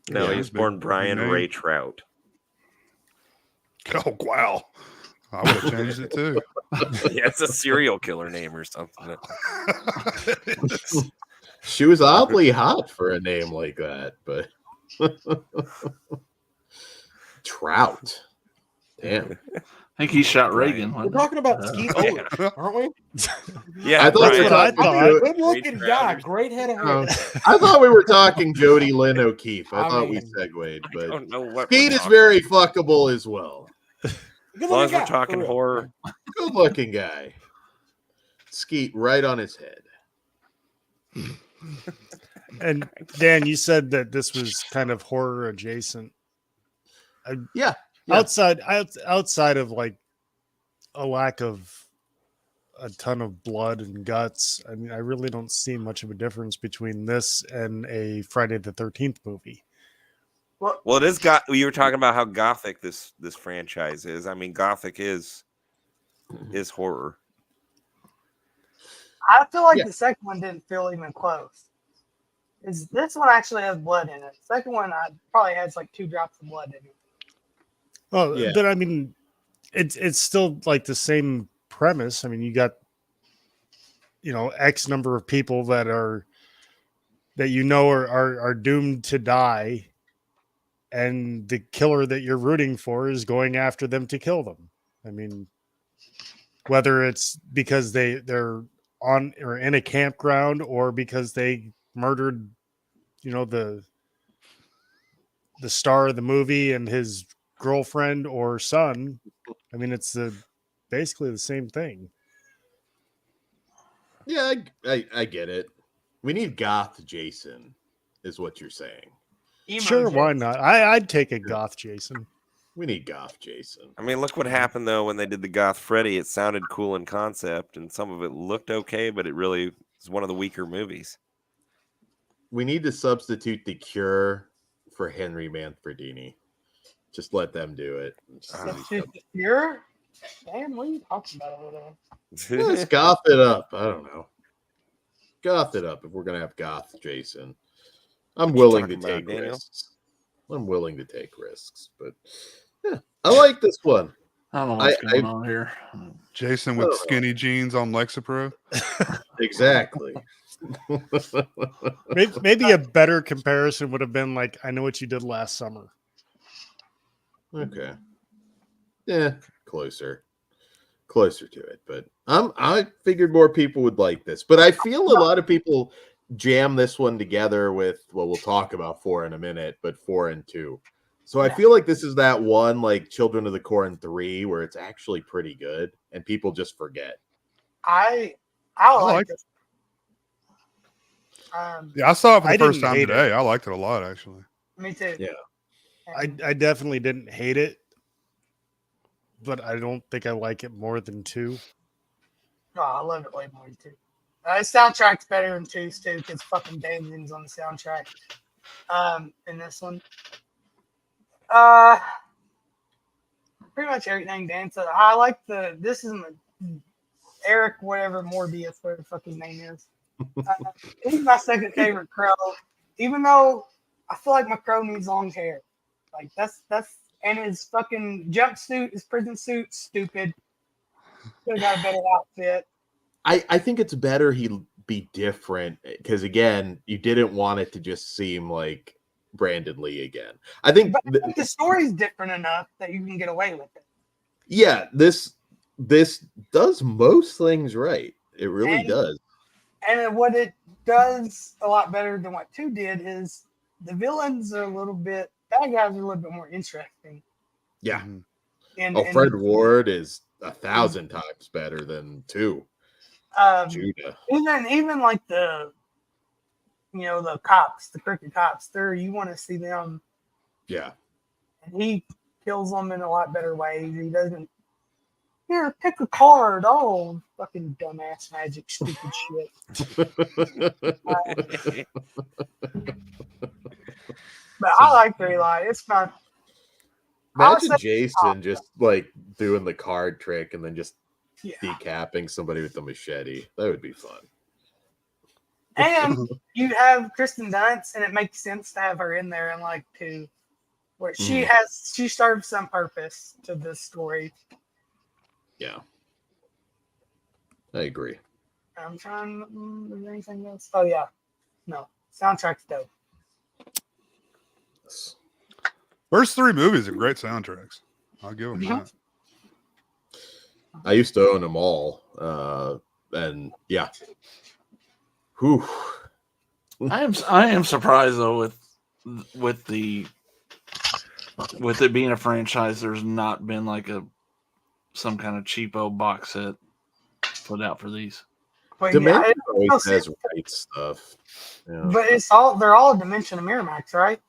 no, he was born Brian Ray Trout. Oh wow, I would have changed it too. Yeah, it's a serial killer name or something. She was oddly hot for a name like that, but Trout. Damn. I think he shot Reagan. We're talking about Skeet Ulrich, aren't we? Yeah, I thought we were I thought. Good looking guy, great head of hair. I thought we were talking Jodie Lynn O'Keefe. I thought we segued, I but don't know what Skeet is very fuckable as well. As long as we're talking horror. Good looking guy. Skeet right on his head. And Dan, you said that this was kind of horror adjacent. Yeah. Outside of like a lack of a ton of blood and guts, I mean, I really don't see much of a difference between this and a Friday the 13th movie. Well, it is you were talking about how gothic this franchise is. I mean, gothic is horror. I feel like the second one didn't feel even close. This one actually has blood in it. The second one probably has like 2 drops of blood in it. Oh, yeah. But I mean, it's still like the same premise. I mean, you got X number of people that are doomed to die, and the killer that you're rooting for is going after them to kill them. I mean, whether it's because they're on or in a campground or because they murdered, the star of the movie and his girlfriend or son. I mean, it's basically the same thing. Yeah, I get it. We need goth Jason, is what you're saying. Sure, why not? I'd take a goth Jason. We need goth Jason. I mean, look what happened though when they did the goth Freddy. It sounded cool in concept, and some of it looked okay, but it really is one of the weaker movies. We need to substitute The Cure for Henry Manfredini. Just let them do it. The Cure? Damn, what are you talking about over there? Let's goth it up. I don't know. Goth it up if we're gonna have goth Jason. I'm willing to take risks. I'm willing to take risks, but yeah, I like this one. I don't know what's going on here. Jason with skinny jeans on Lexapro. Exactly. Maybe a better comparison would have been like, I Know What You Did Last Summer. Okay. Yeah, closer to it, but I figured more people would like this, but I feel a lot of people jam this one together with, well, we'll talk about 4 in a minute, but 4 and 2. So I feel like this is that one, like Children of the Corn 3, where it's actually pretty good and people just forget. I like it. Yeah, I saw it for the first time today. I liked it a lot, actually. Me too. Yeah. I definitely didn't hate it, but I don't think I like it more than 2. Oh, I love it way more than 2. Soundtrack's better than 2's too, because fucking Danzin's on the soundtrack. In this one. Pretty much everything Dan said. I like this is Eric, whatever, Morbius, whatever the fucking name is. He's my second favorite Crow, even though I feel like my Crow needs long hair. Like that's and his fucking jumpsuit, his prison suit, stupid. Could have got a better outfit. I think it's better he be different because again, you didn't want it to just seem like Brandon Lee again. I think the story's different enough that you can get away with it. Yeah, this does most things right. It really does. And what it does a lot better than what 2 did is the villains are bad guys are a little bit more interesting. Yeah. And Fred Ward is 1,000 times better than 2. Judah. Even like the cops, the crooked cops, you want to see them. Yeah. And he kills them in a lot better ways. He doesn't here, pick a card. Oh, fucking dumbass magic, stupid shit. But I like 3 Light. It's fun. Imagine Jason just like doing the card trick and then just decapping somebody with the machete. That would be fun. And you have Kristen Dunst, and it makes sense to have her in there in like 2, where she serves some purpose to this story. Yeah, I agree. I'm trying. Is there anything else? Oh yeah, no soundtrack's dope. First 3 movies are great soundtracks. I'll give them that. I used to own them all, and yeah. Whew. I am surprised though with it being a franchise. There's not been like some kind of cheapo box set put out for these. But Dimension always has right stuff. Yeah. But they're all Dimension of Miramax, right?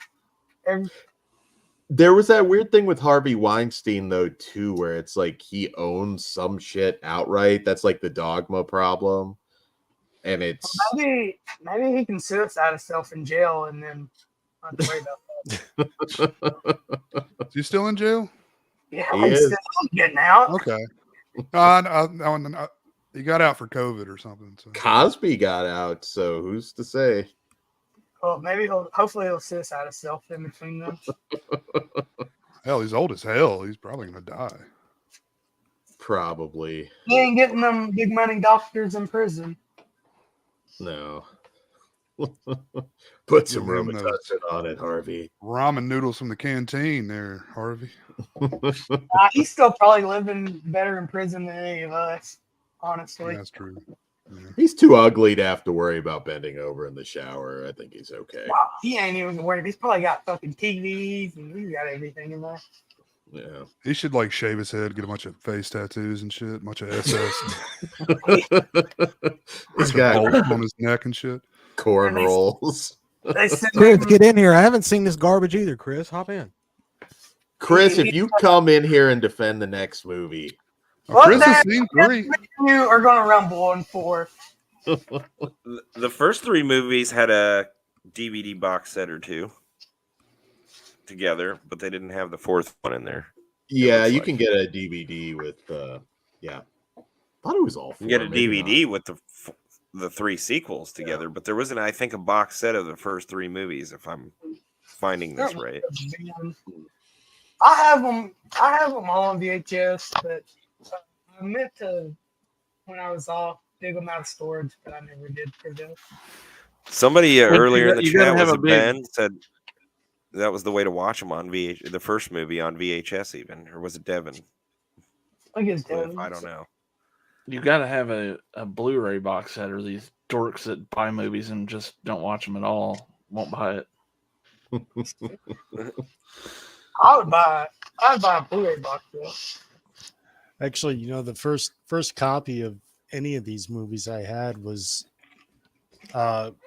There was that weird thing with Harvey Weinstein though too, where it's like he owns some shit outright. That's like the Dogma problem, and it's maybe he can suicide himself in jail and then not to worry about that. Is he still in jail? Yeah, he's still getting out. Okay. He got out for COVID or something. So. Cosby got out, so who's to say? Well, maybe hopefully he'll suicide himself in between them. Hell, he's old as hell. He's probably gonna die. Probably. He ain't getting them big money doctors in prison. No. Put some Robitussin on it, Harvey. Ramen noodles from the canteen there, Harvey. He's still probably living better in prison than any of us, honestly. That's true. Yeah. He's too ugly to have to worry about bending over in the shower. I think he's okay. Wow, he ain't even worried. He's probably got fucking TVs and he's got everything in there. Yeah. He should like shave his head, get a bunch of face tattoos and shit, a bunch of SS. He's got on his neck and shit. Corn rolls. Chris, get in here. I haven't seen this garbage either, Chris. Hop in. Chris, if you come in here and defend the next movie. Well, Chris has seen 3. You are going to rumble on 4. The first 3 movies had a DVD box set or 2 together, but they didn't have the 4th one in there. Yeah, you can get a DVD with yeah. I thought it was all 4. You can get a DVD with the 3 sequels together, but there wasn't, I think, a box set of the first 3 movies, if I'm finding this right. I have them all on VHS, but I meant to, when I was off, dig them out of storage, but I never did for this. Somebody earlier in the chat have was a Ben said that was the way to watch them on the first movie on VHS, even, or was it Devin? I guess Devin. I don't know. You got to have a Blu-ray box set, or these dorks that buy movies and just don't watch them at all won't buy it. I'd buy a Blu-ray box though. Actually, the first copy of any of these movies I had was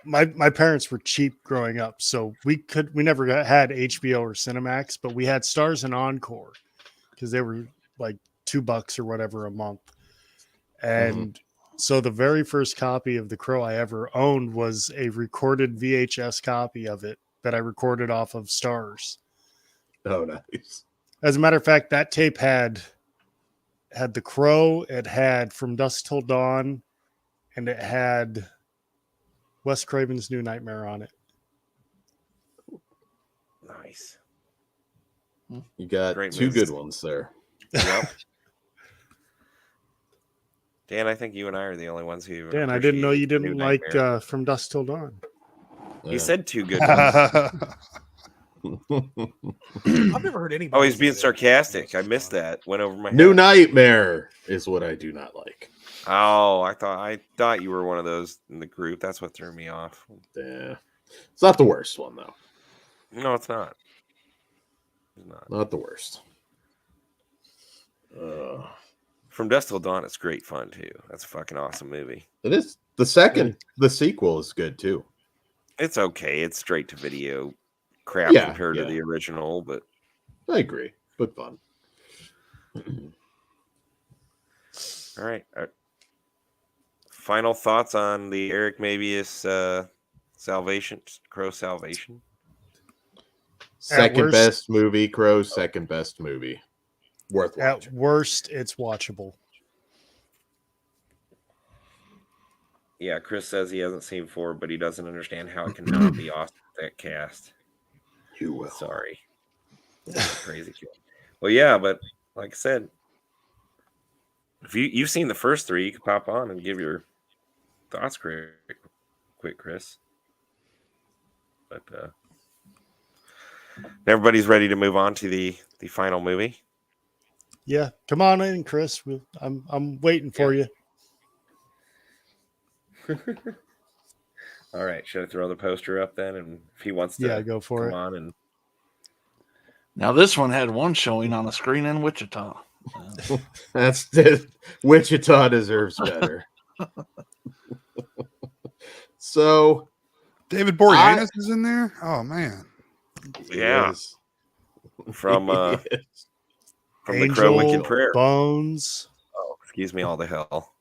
my parents were cheap growing up, so we never had HBO or Cinemax, but we had Stars and Encore because they were like $2 or whatever a month. And so the very first copy of The Crow I ever owned was a recorded VHS copy of it that I recorded off of Stars. Oh, nice. As a matter of fact, that tape had The Crow, it had From Dusk Till Dawn, and it had Wes Craven's New Nightmare on it. Nice. You got Great two movies. good ones there. Yep. Dan, I think you and I are the only ones who. Dan, I didn't know you appreciate New didn't like Nightmare. From Dusk Till Dawn. He said two good ones. I've never heard anybody. Oh, he's say being that. sarcastic. I missed that. Went over my head. New Nightmare is what I do not like. Oh, I thought you were one of those in the group. That's what threw me off. Yeah. It's not the worst one, though. No, it's not. It's not. Not the worst. From Dusk Till Dawn, it's great fun too. That's a fucking awesome movie. It is. The sequel is good, too. It's okay. It's straight to video crap Yeah, compared yeah. to the original, but I agree, but fun. all right. Final thoughts on the Eric Mabius Crow Salvation? Second worst- best movie, Crow. Second best movie. Worth watching. At worst, it's watchable. Yeah, Chris says he hasn't seen 4, but he doesn't understand how it can not be awesome with that cast. You will. Sorry. Crazy kid. Well, yeah, but like I said, if you've seen the first 3, you can pop on and give your thoughts quick, Chris. But everybody's ready to move on to the final movie. Yeah, come on in, Chris. I'm waiting for you. All right, should I throw the poster up then? And if he wants to, Go for it. on and Now this one had one showing on a screen in Wichita. That's Wichita deserves better. So David Boreanaz is in there. Oh man, yeah, yes. from Yes. from the Crow Wicked Prayer. Bones. Oh, excuse me, all the hell.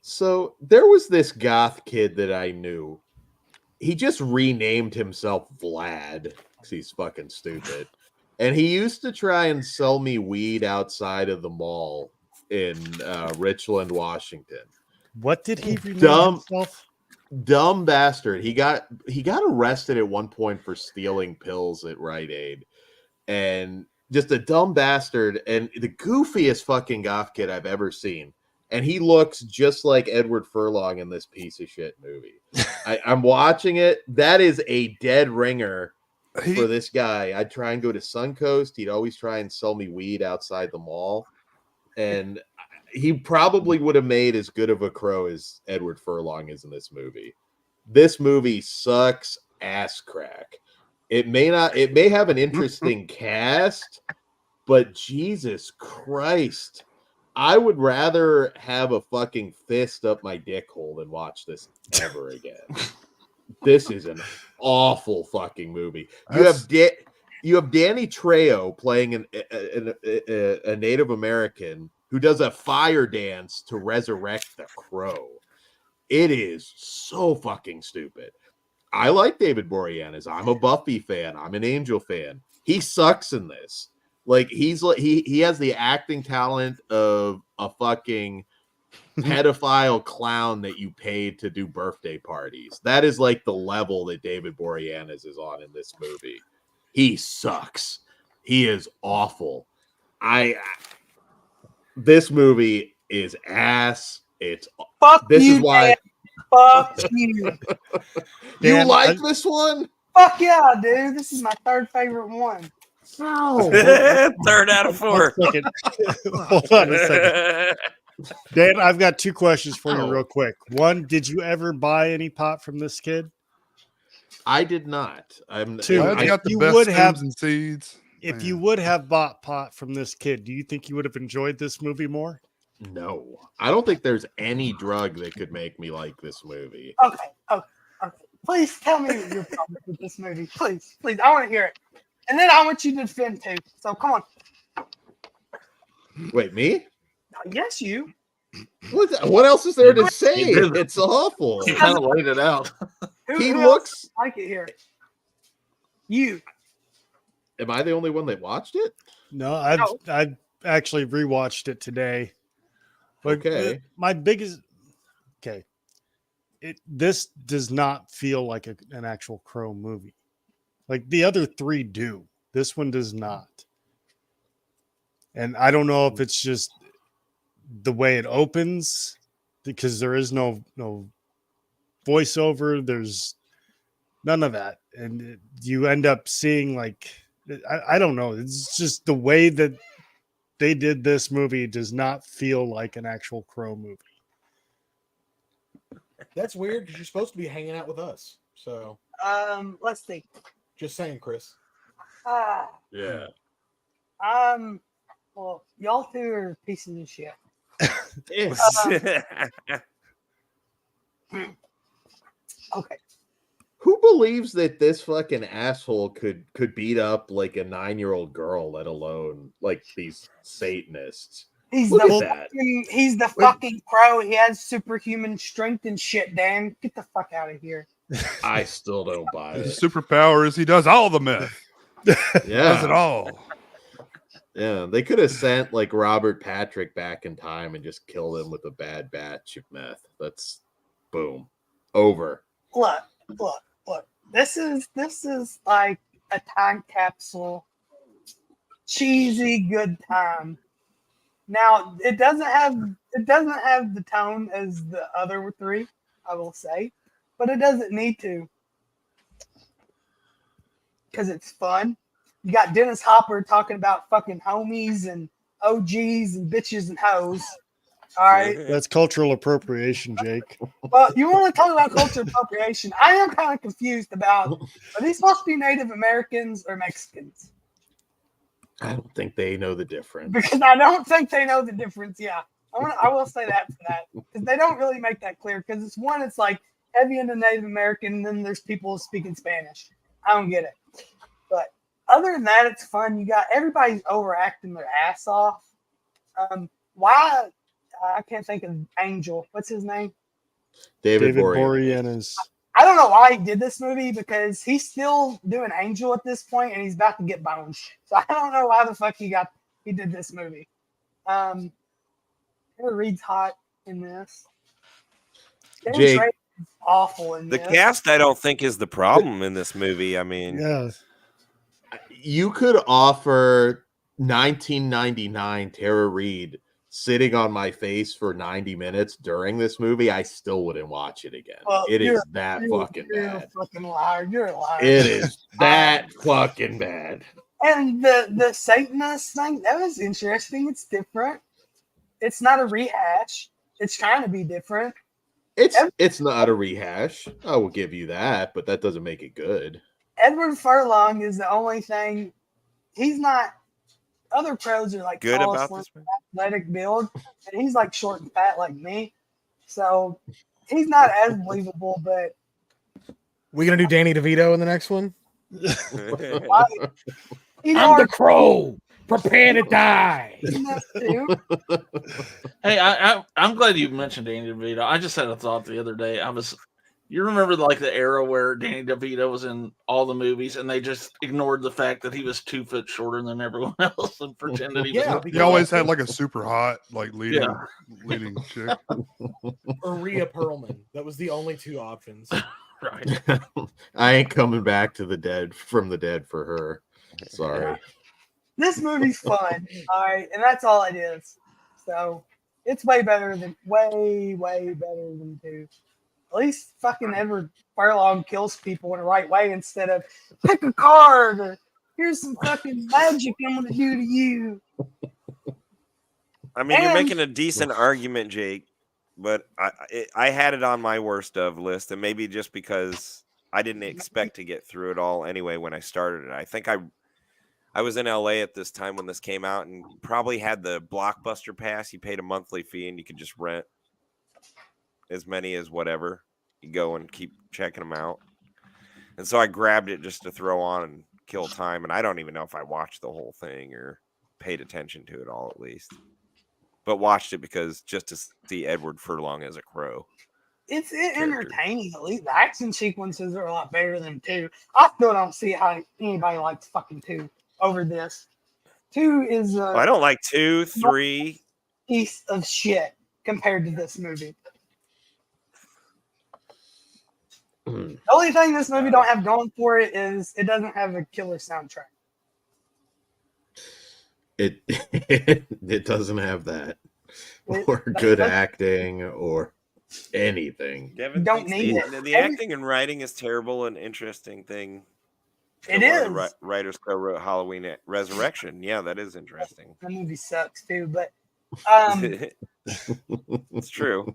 So there was this goth kid that I knew. He just renamed himself Vlad because he's fucking stupid. And he used to try and sell me weed outside of the mall in Richland, Washington. What did he rename Dumb. himself? Dumb bastard. He got arrested at one point for stealing pills at Rite Aid. And just a dumb bastard and the goofiest fucking goth kid I've ever seen. And he looks just like Edward Furlong in this piece of shit movie. I'm watching it. That is a dead ringer for this guy. I'd try and go to Suncoast. He'd always try and sell me weed outside the mall. And he probably would have made as good of a Crow as Edward Furlong is in this movie. This movie sucks ass crack. It may have an interesting cast, but Jesus Christ. I would rather have a fucking fist up my dick hole than watch this ever again. This is an awful fucking movie. You have Danny Trejo playing a Native American who does a fire dance to resurrect the Crow. It is so fucking stupid. I like David Boreanaz. I'm a Buffy fan. I'm an Angel fan. He sucks in this. Like he has the acting talent of a fucking pedophile clown that you paid to do birthday parties. That is like the level that David Boreanaz is on in this movie. He sucks. He is awful. This movie is ass. It's Fuck this you, is why Dan. Fuck you. you Dan, like this one? Fuck yeah, dude. This is my third favorite one. No. Third out of 4. One second. Hold on a second. Dan, I've got 2 questions for you real quick. One, did you ever buy any pot from this kid? I did not. Two, I got the you best would stems have- and seeds. If Man. you would have bought pot from this kid, do you think you would have enjoyed this movie more? No. I don't think there's any drug that could make me like this movie. Okay. Please tell me your problem with this movie. Please. I want to hear it. And then I want you to defend too. So come on. Wait, me? Yes, you. What else is there to say? He did it. It's awful. He kind of laid it out. He Who looks. else like it here? You. Am I the only one that watched it? No, I've actually rewatched it today. But Okay. my biggest okay, this does not feel like an actual Crow movie. Like the other three do. This one does not. And I don't know if it's just the way it opens, because there is no voiceover. There's none of that. And you end up seeing like, I don't know. It's just the way that they did this movie does not feel like an actual Crow movie. That's weird because you're supposed to be hanging out with us. So let's see. just saying, Chris. Yeah. Well, y'all two are pieces of shit. Okay. Who believes that this fucking asshole could beat up like a 9-year-old girl, let alone like these Satanists? He's Look the at that. he's the fucking Crow. He has superhuman strength and shit, Dan. Get the fuck out of here. I still don't buy His it. superpower is he does all the meth. Does it Yeah. all. Yeah. They could have sent like Robert Patrick back in time and just killed him with a bad batch of meth. That's boom. Over. Look. This is like a time capsule, cheesy good time. Now it doesn't have the tone as the other three, I will say, but it doesn't need to, because it's fun. You got Dennis Hopper talking about fucking homies and OGs and bitches and hoes. All right. That's cultural appropriation, Jake. Well, you want to talk about cultural appropriation? I am kind of confused about, are these supposed to be Native Americans or Mexicans? I don't think they know the difference. Because I don't think they know the difference. Yeah, I will say that for that, because they don't really make that clear. Because it's like heavy into Native American, and then there's people speaking Spanish. I don't get it. But other than that, it's fun. You got everybody's overacting their ass off. Why? I can't think of Angel. What's his name? David Boreanaz. I don't know why he did this movie, because he's still doing Angel at this point and he's about to get boned. So I don't know why the fuck he did this movie. Taylor Reed's hot in this. Jake. Dennis Rader's awful in The this. cast, I don't think, is the problem in this movie. I mean, Yeah. You could offer 1999 Tara Reid sitting on my face for 90 minutes during this movie, I still wouldn't watch it again. Well, It is that fucking you're bad. a fucking liar. You're a liar. It is that fucking bad. And the Satanist thing, that was interesting. It's different. It's not a rehash. It's trying to be different. It's not a rehash. I will give you that, but that doesn't make it good. Edward Furlong is the only thing. He's not. Other pros are like good tall, about slim, this movie. athletic build, and he's like short and fat like me. So he's not as believable, but We gonna do Danny DeVito in the next one? he's I'm hard the Crow. Prepare to die. in this too. Hey, I'm glad you mentioned Danny DeVito. I just had a thought the other day. You remember like the era where Danny DeVito was in all the movies and they just ignored the fact that he was 2 foot shorter than everyone else and pretended he was. He always had like a super hot, like leading chick. Or Rhea Perlman. That was the only two options. Right. I ain't coming back to from the dead for her. Sorry. This movie's fun, all right, and that's all it is. So it's way better than 2. At least fucking Edward Furlong kills people in the right way instead of pick a card or here's some fucking magic I'm gonna do to you. I mean, you're making a decent argument, Jake, but I had it on my worst of list, and maybe just because I didn't expect to get through it all anyway when I started it. I think I was in LA at this time when this came out and probably had the Blockbuster pass. You paid a monthly fee and you could just rent as many as whatever. You go and keep checking them out. And so I grabbed it just to throw on and kill time. And I don't even know if I watched the whole thing or paid attention to it all, at least. But watched it because just to see Edward Furlong as a Crow. It's entertaining. At least the action sequences are a lot better than 2. I still don't see how anybody likes fucking 2 over this. 2 is I don't like 2, 3. piece of shit compared to this movie. The only thing this movie don't have going for it is it doesn't have a killer soundtrack. It it doesn't have that, or good acting, or anything. Devin Don't thinks need the acting and writing is terrible. An interesting thing. It One of is. the writers co-wrote Halloween Resurrection. Yeah, that is interesting. That movie sucks too, but It's true.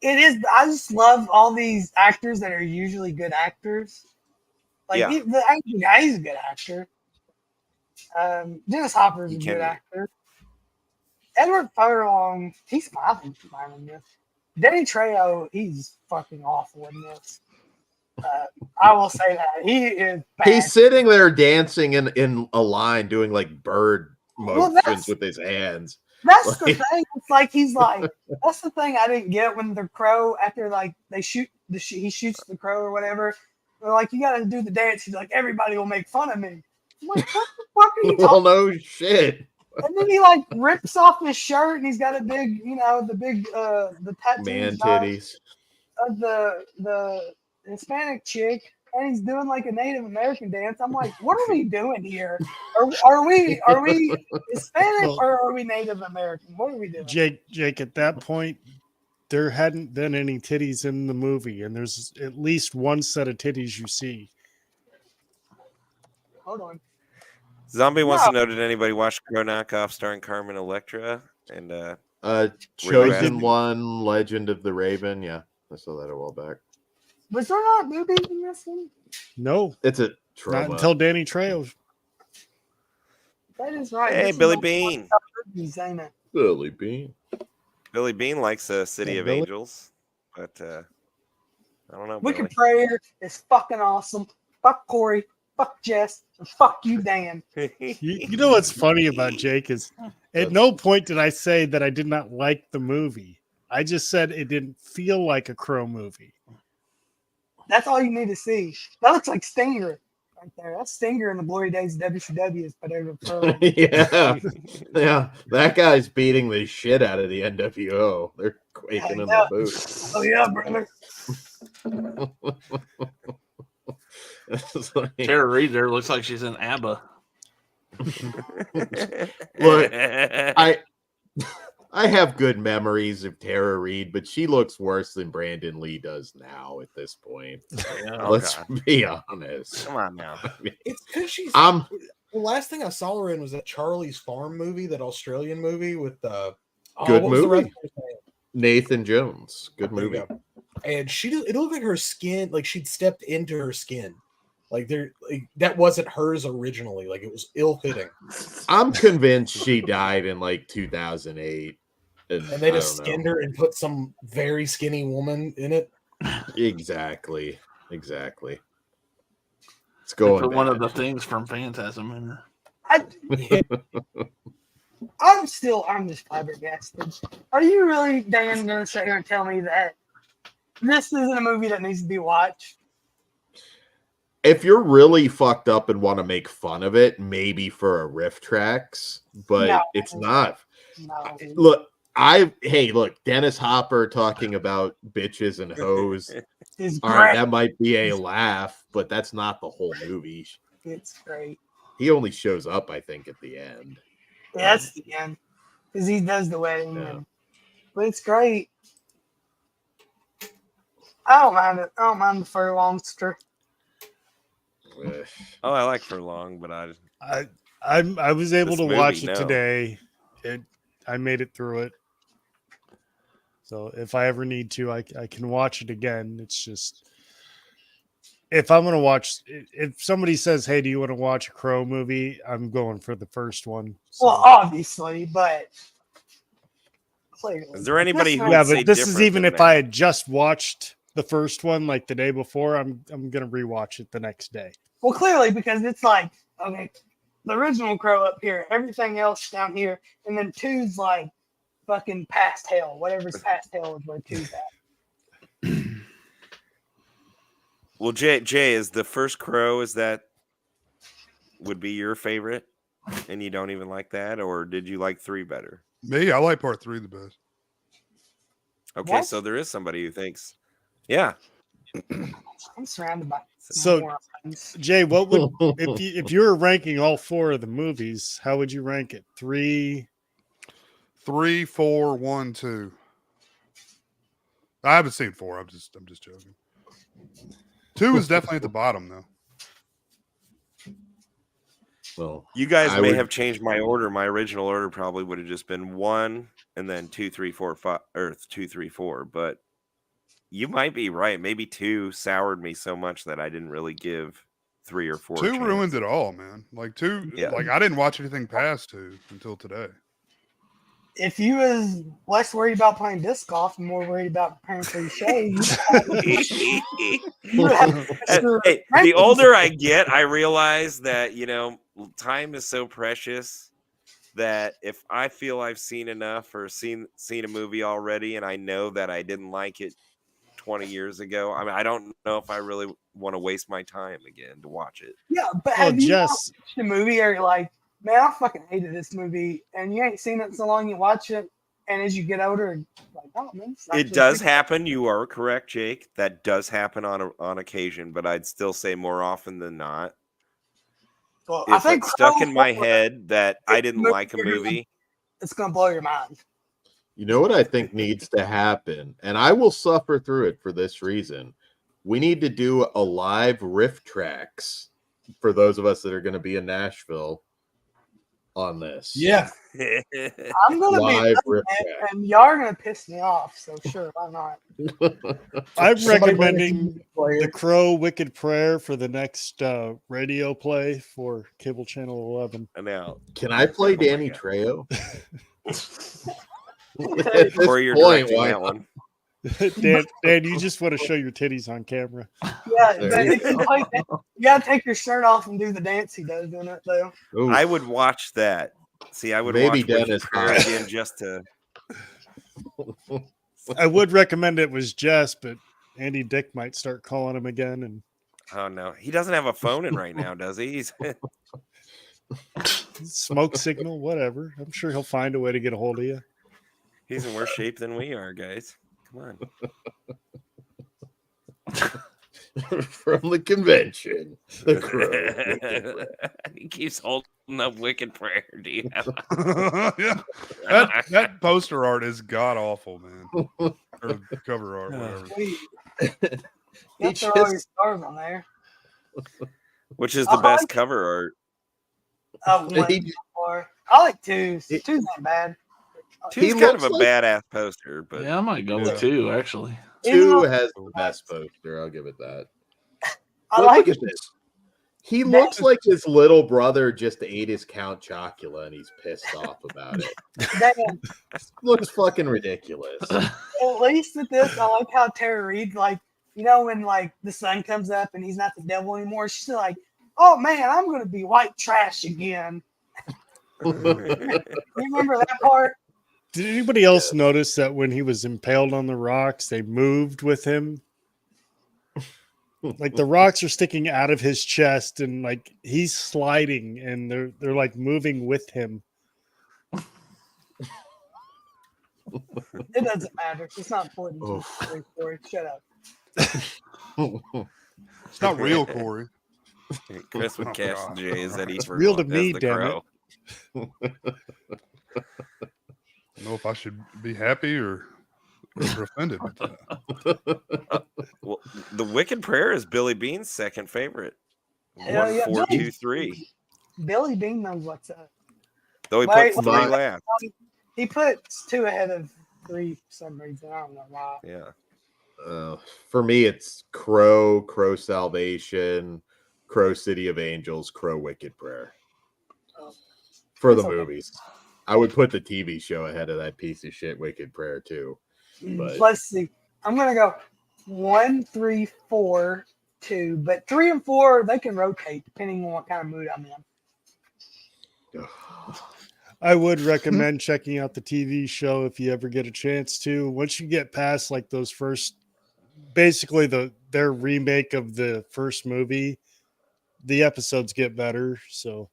it is. I just love all these actors that are usually good actors. Like Yeah. the actor guy, he's a good actor. Dennis Hopper's He a can good be. actor. Edward Furlong, he's smiling fine in this. Danny Trejo, he's fucking awful in this. I will say that he is bad. He's sitting there dancing in a line, doing like bird motions that's- with his hands. That's the thing. It's like he's like. That's the thing I didn't get when the crow after like they shoot he shoots the crow or whatever. They're like, you got to do the dance. He's like, everybody will make fun of me. I'm like, what the fuck are you Well, talking? no shit. And then he like rips off his shirt and he's got a big, the tattoos Man of titties. the Hispanic chick, and he's doing like a Native American dance. I'm like, what are we doing here? Are we Hispanic Well, or are we Native American? What are we doing? Jake, at that point, there hadn't been any titties in the movie, and there's at least one set of titties you see. Hold on. Zombie wants to No. know: did anybody watch Crow Knockoff starring Carmen Electra? And Chosen didn't- One, Legend of the Raven. Yeah, I saw that a while back. Was there not movies in this one? No, It's a not trauma. until Danny Trejo. That is right. Hey, This is Billy one- Bean. movies, ain't it? Billy Bean. Billy Bean likes City Yeah, of Billy- Angels, but I don't know. Wicked Billy. Prayer is fucking awesome. Fuck Kory. Fuck Jess. And fuck you, Dan. You know what's funny about Jake is at no point did I say that I did not like the movie. I just said it didn't feel like a Crow movie. That's all you need to see. That looks like Stinger right there. That's Stinger in the glory days of WCW. But Yeah. Yeah. That guy's beating the shit out of the NWO. They're quaking in Yeah. the boots. oh yeah, brother. It's like- Tara Reid there looks like she's in ABBA. Look, I have good memories of Tara Reid, but she looks worse than Brandon Lee does now at this point. Oh, Let's God. be honest. Come on now. It's because she's. I'm The last thing I saw her in was that Charlie's Farm movie, that Australian movie with Good what was the movie. wrestler's name? Nathan Jones. Good There you movie. go. And it looked like her skin, like she'd stepped into her skin. Like that wasn't hers originally. Like it was ill fitting. I'm convinced she died in like 2008. And they I just don't know. skinned her and put some very skinny woman in it. Exactly. It's They going put one of bad. the things from Phantasm in her. I'm just flabbergasted. Are you really, Dan, going to sit here and tell me that this isn't a movie that needs to be watched? If you're really fucked up and want to make fun of it, maybe for a riff tracks, but No. it's not. No. Look, look, Dennis Hopper talking about bitches and hoes. It's All right, great. that might be a laugh, but that's not the whole movie. It's great. He only shows up, I think, at the end. Yeah, that's the end. Because he does the wedding. Yeah. But it's great. I don't mind it. I don't mind the furlongster. Ugh. Oh, I like Furlong, but I was able This to movie, watch it no. today. I made it through it. So if I ever need to, I can watch it again. It's just if I'm gonna watch, if somebody says, "Hey, do you want to watch a Crow movie?" I'm going for the first one. So- Well, obviously, but clearly. is there anybody who This yeah, would say but this is different even than if that? I had just watched the first one like the day before. I'm gonna rewatch it the next day. Well, clearly, because it's like, okay, the original Crow up here, everything else down here, and then two's like fucking past hell. Whatever's past hell is where two's at. Well, Jay, is the first Crow, is that would be your favorite, and you don't even like that, or did you like 3 better? Me, I like part 3 the best. Okay, What? so there is somebody who thinks, yeah, I'm surrounded by So, morons. Jay, what would if you were ranking all 4 of the movies? How would you rank it? 3. 3, 4, 1, 2. I haven't seen 4. I'm just joking. 2 is definitely at the bottom though. Well, You guys I may would- have changed my order. My original order probably would have just been 1 and then 2, 3, 4, 5, or 2, 3, 4. But you might be right. Maybe 2 soured me so much that I didn't really give 3 or 4. 2 ruined it all, man. Like 2, Yeah. like I didn't watch anything past 2 until today. If you was less worried about playing disc golf and more worried about preparing for your show, you would have Hey, the older I get, I realize that, time is so precious that if I feel I've seen enough or seen a movie already and I know that I didn't like it 20 years ago, I mean, I don't know if I really want to waste my time again to watch it. Yeah, but Well, have you Jess, watched a movie or you're like, man, I fucking hated this movie, and you ain't seen it so long, you watch it, and as you get older, like, oh man, it's It actually does pretty- happen. You are correct, Jake. That does happen on occasion, but I'd still say more often than not. Well, I If think it's stuck in my Slaughterport, head that I it's didn't movie like a you're gonna- movie, it's gonna blow your mind. You know what I think needs to happen, and I will suffer through it for this reason. We need to do a live riff tracks for those of us that are going to be in Nashville on this. Yeah. I'm gonna be Live listening, riff track. and y'all are gonna piss me off, so sure, why not? I'm Somebody bring a recommending TV player. The Crow Wicked Prayer for the next radio play for cable channel 11. now Can I play Oh my Danny God. Trejo? Yeah, At this or you're point, directing why that not? one. Dan, you just want to show your titties on camera. Yeah, There but you if you play that, you gotta take your shirt off and do the dance he does in it, though. Ooh, I would watch that. See, I would Maybe watch Wicked Dennis Prayer Hines. again just to. I would recommend it was Jess, but Andy Dick might start calling him again. And Oh no, he doesn't have a phone in right now, does he? He's smoke signal, whatever. I'm sure he'll find a way to get a hold of you. he's in worse shape than we are, guys. Come on. from the convention. The Crow. He keeps holding up Wicked Prayer. Do you have? Yeah. That poster art is god awful, man. Or cover art, whatever. Wait, He you throw all your just- stars on there. Which is the best cover art? Oh, one, He- four. I like twos. He- Two's not bad. Two's kind of a badass poster, but Yeah, I might go Yeah. with 2, actually. Even Two though has the best poster. I'll give it that. I Look like at this. He looks like his little brother just ate his Count Chocula and he's pissed off about it. that. Looks fucking ridiculous. At least with this, I like how Tara Reid, like, you know, when like the sun comes up and he's not the devil anymore, she's like, "Oh man, I'm gonna be white trash again." You remember that part? Did anybody else notice that when he was impaled on the rocks, they moved with him? Like the rocks are sticking out of his chest, and like he's sliding, and they're like moving with him. It doesn't matter. It's not important. To the story. Shut up. It's not real, Kory. Chris would Oh, catch God. the J's that he's real to me, damn it. I don't know if I should be happy or offended with that. Well, the Wicked Prayer is Billy Bean's second favorite. Hell 1, yeah. 4, 2, 3. Billy Bean knows what's up. Though he Wait, put 3 wait. last. He puts 2 ahead of 3 for some reason. I don't know why. Yeah. For me, it's Crow, Crow Salvation, Crow City of Angels, Crow Wicked Prayer. For the That's okay. movies. I would put the TV show ahead of that piece of shit Wicked Prayer too. But- Let's see. I'm gonna go 1, 3, 4, 2, but 3 and 4 they can rotate depending on what kind of mood I'm in. I would recommend checking out the TV show if you ever get a chance to. Once you get past like those first, basically their remake of the first movie, the episodes get better. So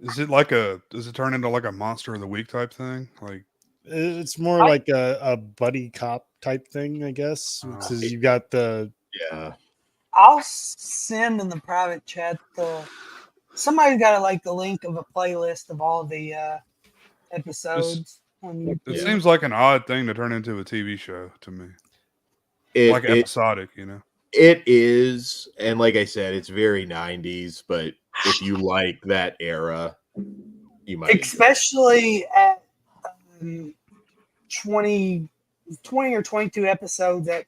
Does it turn into like a monster of the week type thing? Like It's more like a buddy cop type thing, I guess. Because you got the Yeah. I'll send in the private chat somebody's got the link of a playlist of all the episodes on YouTube. It seems like an odd thing to turn into a TV show to me. Like episodic, you know. It is, and like I said, it's very 90s, but if you like that era, you might. Especially at 20 or 22 episodes at,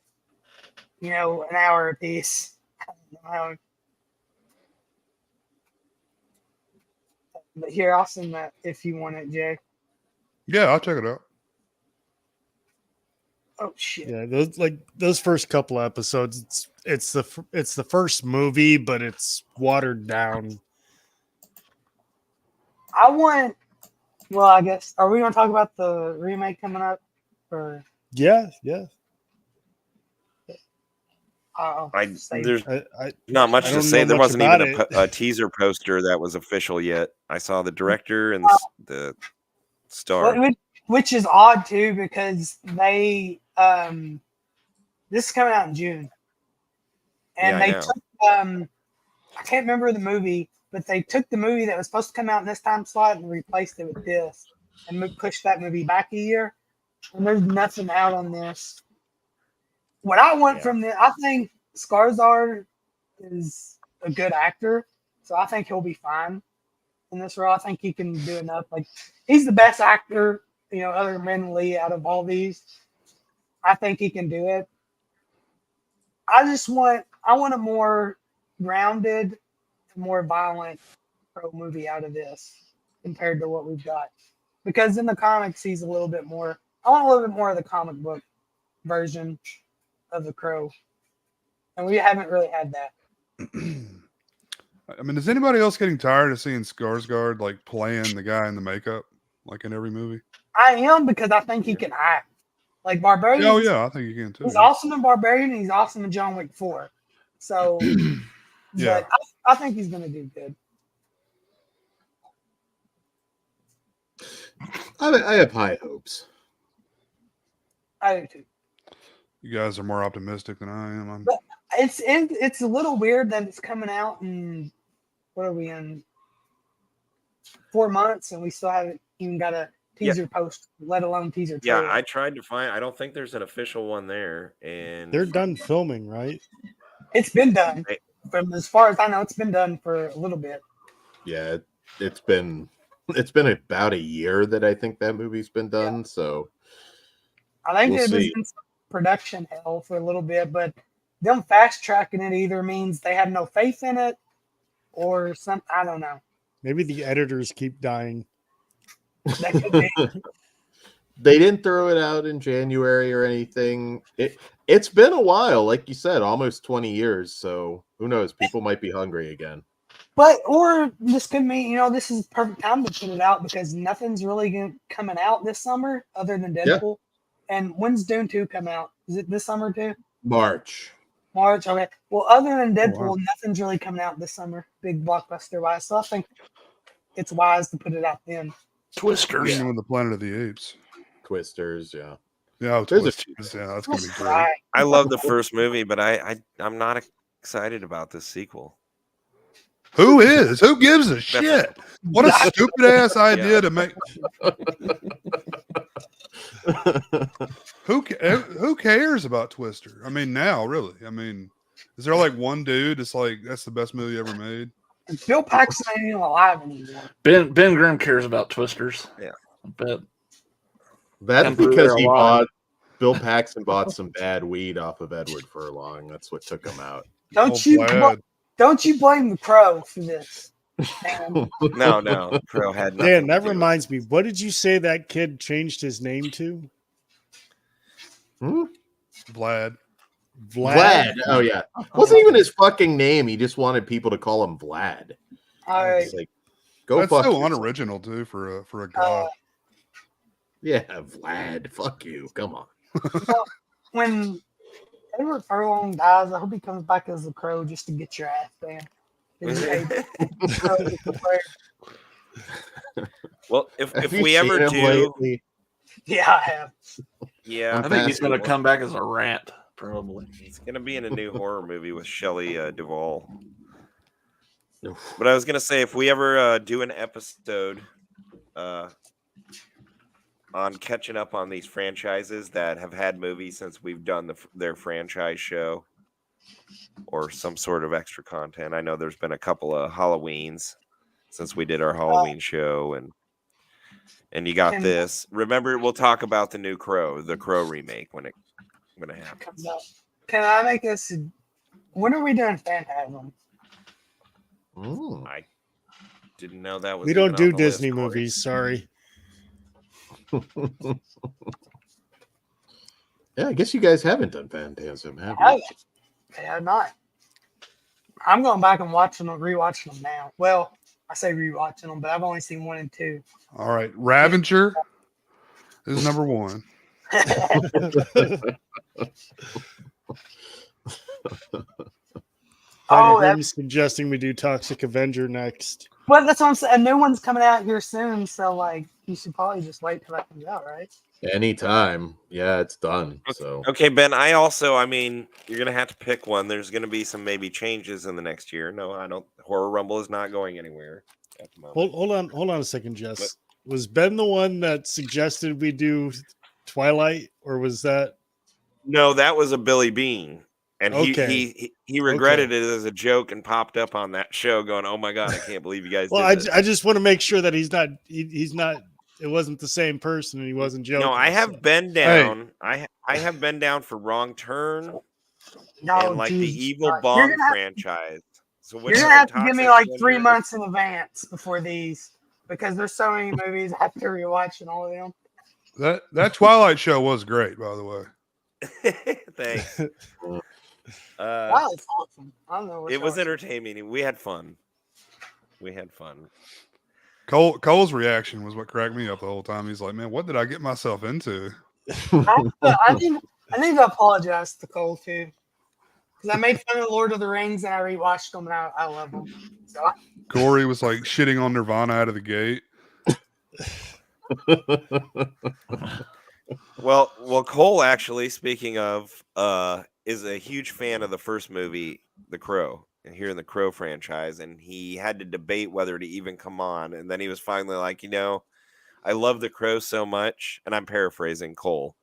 an hour a piece. But here, I'll send that if you want it, Jay. Yeah, I'll check it out. Oh shit! Yeah, those first couple episodes, it's the first movie, but it's watered down. I guess, are we going to talk about the remake coming up? Or yeah. There's not much to say. There wasn't even a teaser poster that was official yet. I saw the director and the star, which is odd too, because they this is coming out in June, and they took I can't remember the movie, but they took the movie that was supposed to come out in this time slot and replaced it with this, and pushed that movie back a year. And there's nothing out on this. What I want from this, I think Skarsgård is a good actor, so I think he'll be fine in this role. I think he can do enough. He's the best actor, other than Brandon Lee, out of all these. I think he can do it. I want a more grounded, more violent pro movie out of this compared to what we've got. Because in the comics, he's a little bit more. I want a little bit more of the comic book version of the Crow, and we haven't really had that. I mean, is anybody else getting tired of seeing Skarsgård playing the guy in the makeup in every movie? I am, because I think he can act. Barbarian. Oh yeah, I think he can too. He's awesome in Barbarian, and he's awesome in John Wick 4. So, yeah, but I think he's going to do good. I have high hopes. I do too. You guys are more optimistic than I am. But it's a little weird that it's coming out in, what are we in, 4 months, and we still haven't even got a teaser post, let alone teaser trailer. Yeah, I tried to find. I don't think there's an official one there, and they're done filming, right? It's been done. From as far as I know, it's been done for a little bit. Yeah, it's been about a year that I think that movie's been done. Yeah. So I think it was in production hell for a little bit, but them fast tracking it either means they have no faith in it or something. I don't know. Maybe the editors keep dying. That could be. They didn't throw it out in January or anything. It's been a while, like you said, almost 20 years. So who knows? People might be hungry again. Or this could mean, this is the perfect time to put it out because nothing's really coming out this summer other than Deadpool. Yeah. And when's Dune 2 come out? Is it this summer too? March. Okay. Well, other than Deadpool, nothing's really coming out this summer, big blockbuster wise. So I think it's wise to put it out then. Twisters. Even with the Planet of the Apes. Twisters, yeah. Yeah, Twisters. Yeah, that's gonna be great. I love the first movie, but I'm not excited about this sequel. Who is? Who gives a shit? What a stupid ass idea to make. Who cares about Twister? I mean, now really. I mean, is there one dude that's that's the best movie ever made? Bill Paxton ain't even alive anymore. Ben Grimm cares about Twisters. Yeah, I bet. That's because Bill Paxton bought some bad weed off of Edward Furlong. That's what took him out. Don't you blame the Crow for this? No, Crow had nothing. Dan, that reminds me. What did you say that kid changed his name to? Vlad. Oh yeah, wasn't even his fucking name. He just wanted people to call him Vlad. All right, go. That's fuck so yourself. Unoriginal too for a god. Yeah, Vlad. Fuck you. Come on. Well, when Edward Furlong dies, I hope he comes back as the Crow just to get your ass, man. Well, if we ever do, Yeah, I have. Yeah, I think he's going to come back as a rat, probably. He's going to be in a new horror movie with Shelley Duvall. But I was going to say, if we ever do an episode on catching up on these franchises that have had movies since we've done their franchise show or some sort of extra content. I know there's been a couple of Halloweens since we did our Halloween show, and you got this. Remember, we'll talk about the new Crow, the Crow remake when it happens. Can I make this? When are we doing Phantasm? I didn't know that was. We don't do on the Disney list, Kory. movies. Sorry. Yeah, I guess you guys haven't done Phantasm, have I you? have not. I'm going back and rewatching them now. Well, I say rewatching them, but I've only seen 1 and 2. All right, Ravager is number 1. Oh, I'm suggesting we do Toxic Avenger next. Well, that's what I'm saying. A new one's coming out here soon, so like you should probably just wait till that comes out, right? Anytime. Yeah, it's done. So Okay, Ben, I mean, you're going to have to pick one. There's going to be some maybe changes in the next year. No, I don't. Horror Rumble is not going anywhere at the moment. Hold on a second, Jess. Was Ben the one that suggested we do Twilight, or was that? No, that was a Billy Bean. And Okay. he regretted it as a joke and popped up on that show going, "Oh my God, I can't believe you guys Well, did this." I just want to make sure that he's not. It wasn't the same person, and he wasn't joking. No, I have been down. I have been down for Wrong Turn and like the Evil Bomb franchise. So you're gonna have to give me like 3 months in advance before these, because there's so many movies I have to rewatch and all of them. That Twilight show was great, by the way. Thanks. Wow, it's awesome. I don't know. It was entertaining. We had fun. Cole's reaction was what cracked me up the whole time. He's like, "Man, what did I get myself into?" I need to apologize to Cole too, because I made fun of Lord of the Rings and I rewatched them and I love them. So Kory was like shitting on Nirvana out of the gate. Well, Cole actually, speaking of, is a huge fan of the first movie, The Crow, and here in the Crow franchise, and he had to debate whether to even come on, and then he was finally like, I love The Crow so much, and I'm paraphrasing Cole,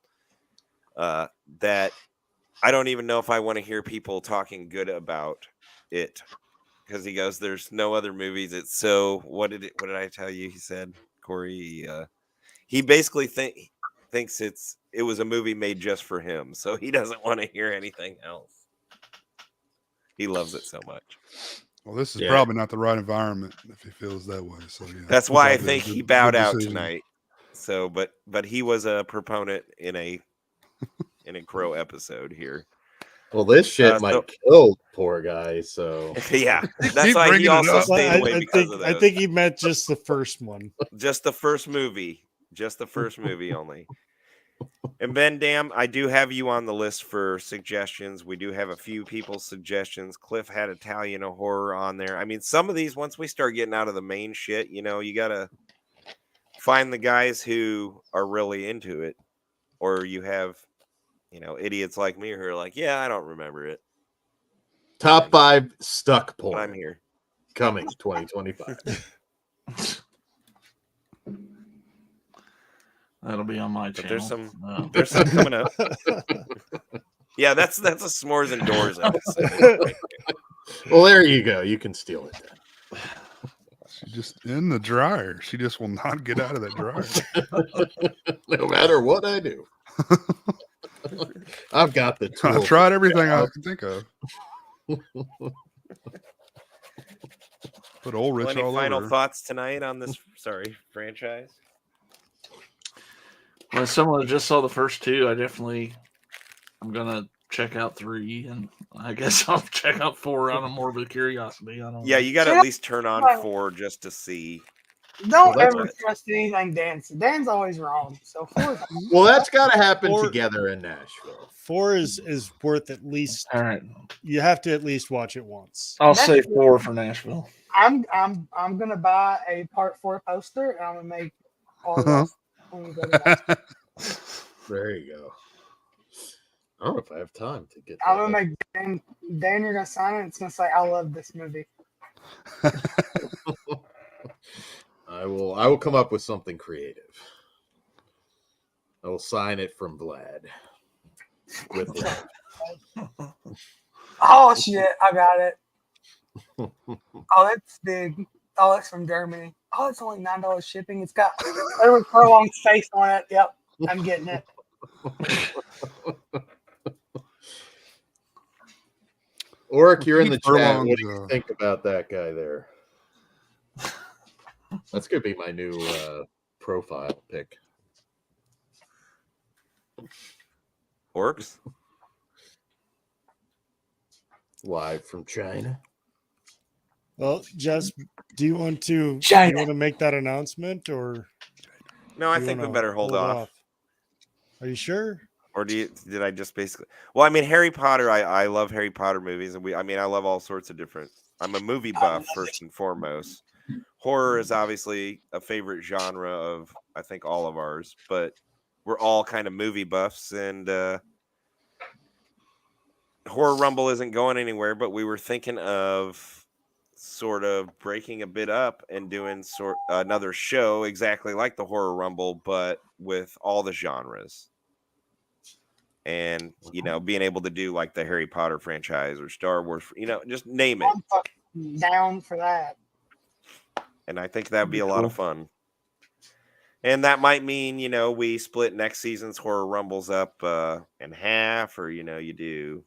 that I don't even know if I want to hear people talking good about it, because he goes, "There's no other movies. It's so." What did I tell you? He said, Kory, he basically thinks it was a movie made just for him, so he doesn't want to hear anything else. He loves it so much. Well, this is probably not the right environment if he feels that way. So yeah, that's why I think he bowed out tonight. So, but he was a proponent in a Crow episode here. Well, this shit might kill poor guy. So yeah, that's why he also stayed away because of that. I think he meant just the first one. Just the first movie. Just the first movie only. And Ben Dam, I do have you on the list for suggestions. We do have a few people's suggestions. Cliff had Italian horror on there. I mean, some of these, once we start getting out of the main shit, you got to find the guys who are really into it. Or you have, idiots like me who are like, yeah, I don't remember it. Top 5 stuck porn. I'm here. Coming 2025. That'll be on my channel. There's some coming up. Yeah, that's a S'mores and Doors episode. Well, there you go. You can steal it then. She's just in the dryer. She just will not get out of that dryer. No matter what I do. I've got the tool. I've tried everything I can think of. Put old Rich Any all final over. thoughts tonight on this franchise? Well, as someone that just saw the first 2, I'm gonna check out 3, and I guess I'll check out 4 out of morbid curiosity. I don't know. You got to at least turn on 4 just to see. Don't ever trust anything Dan said. Dan's always wrong. So 4 well, that's got to happen together in Nashville. 4 is worth at least. All right. You have to at least watch it once. I'll say 4 for Nashville. I'm gonna buy a part 4 poster, and I'm gonna make all this. There you go. I don't know if I have time to get. I'm gonna make Dan. You're gonna sign it. It's gonna say, "I love this movie." I will come up with something creative. I will sign it from Vlad. With love. Oh shit! I got it. Oh, that's big. Oh, it's from Germany. Oh, it's only $9 shipping. It's got Edward Furlong's face on it. Yep, I'm getting it. Oric, you're in the chat. Furlong's, What do you think about that guy there? That's gonna be my new profile pic. Orcs? Live from China. Well, Jess, do you want to make that announcement, or No, I do you think we wanna better hold off. Are you sure? Or did I just basically? Well, I mean, Harry Potter. I love Harry Potter movies, and I love all sorts of different. I'm a movie buff first and foremost. Horror is obviously a favorite genre of I think all of ours, but we're all kind of movie buffs, and Horror Rumble isn't going anywhere. But we were thinking of sort of breaking a bit up and doing another show exactly like the Horror Rumble, but with all the genres. And being able to do like the Harry Potter franchise or Star Wars, just name it. I'm fucking down for that. And I think that'd be a lot of fun. And that might mean, we split next season's Horror Rumbles up in half, or you do,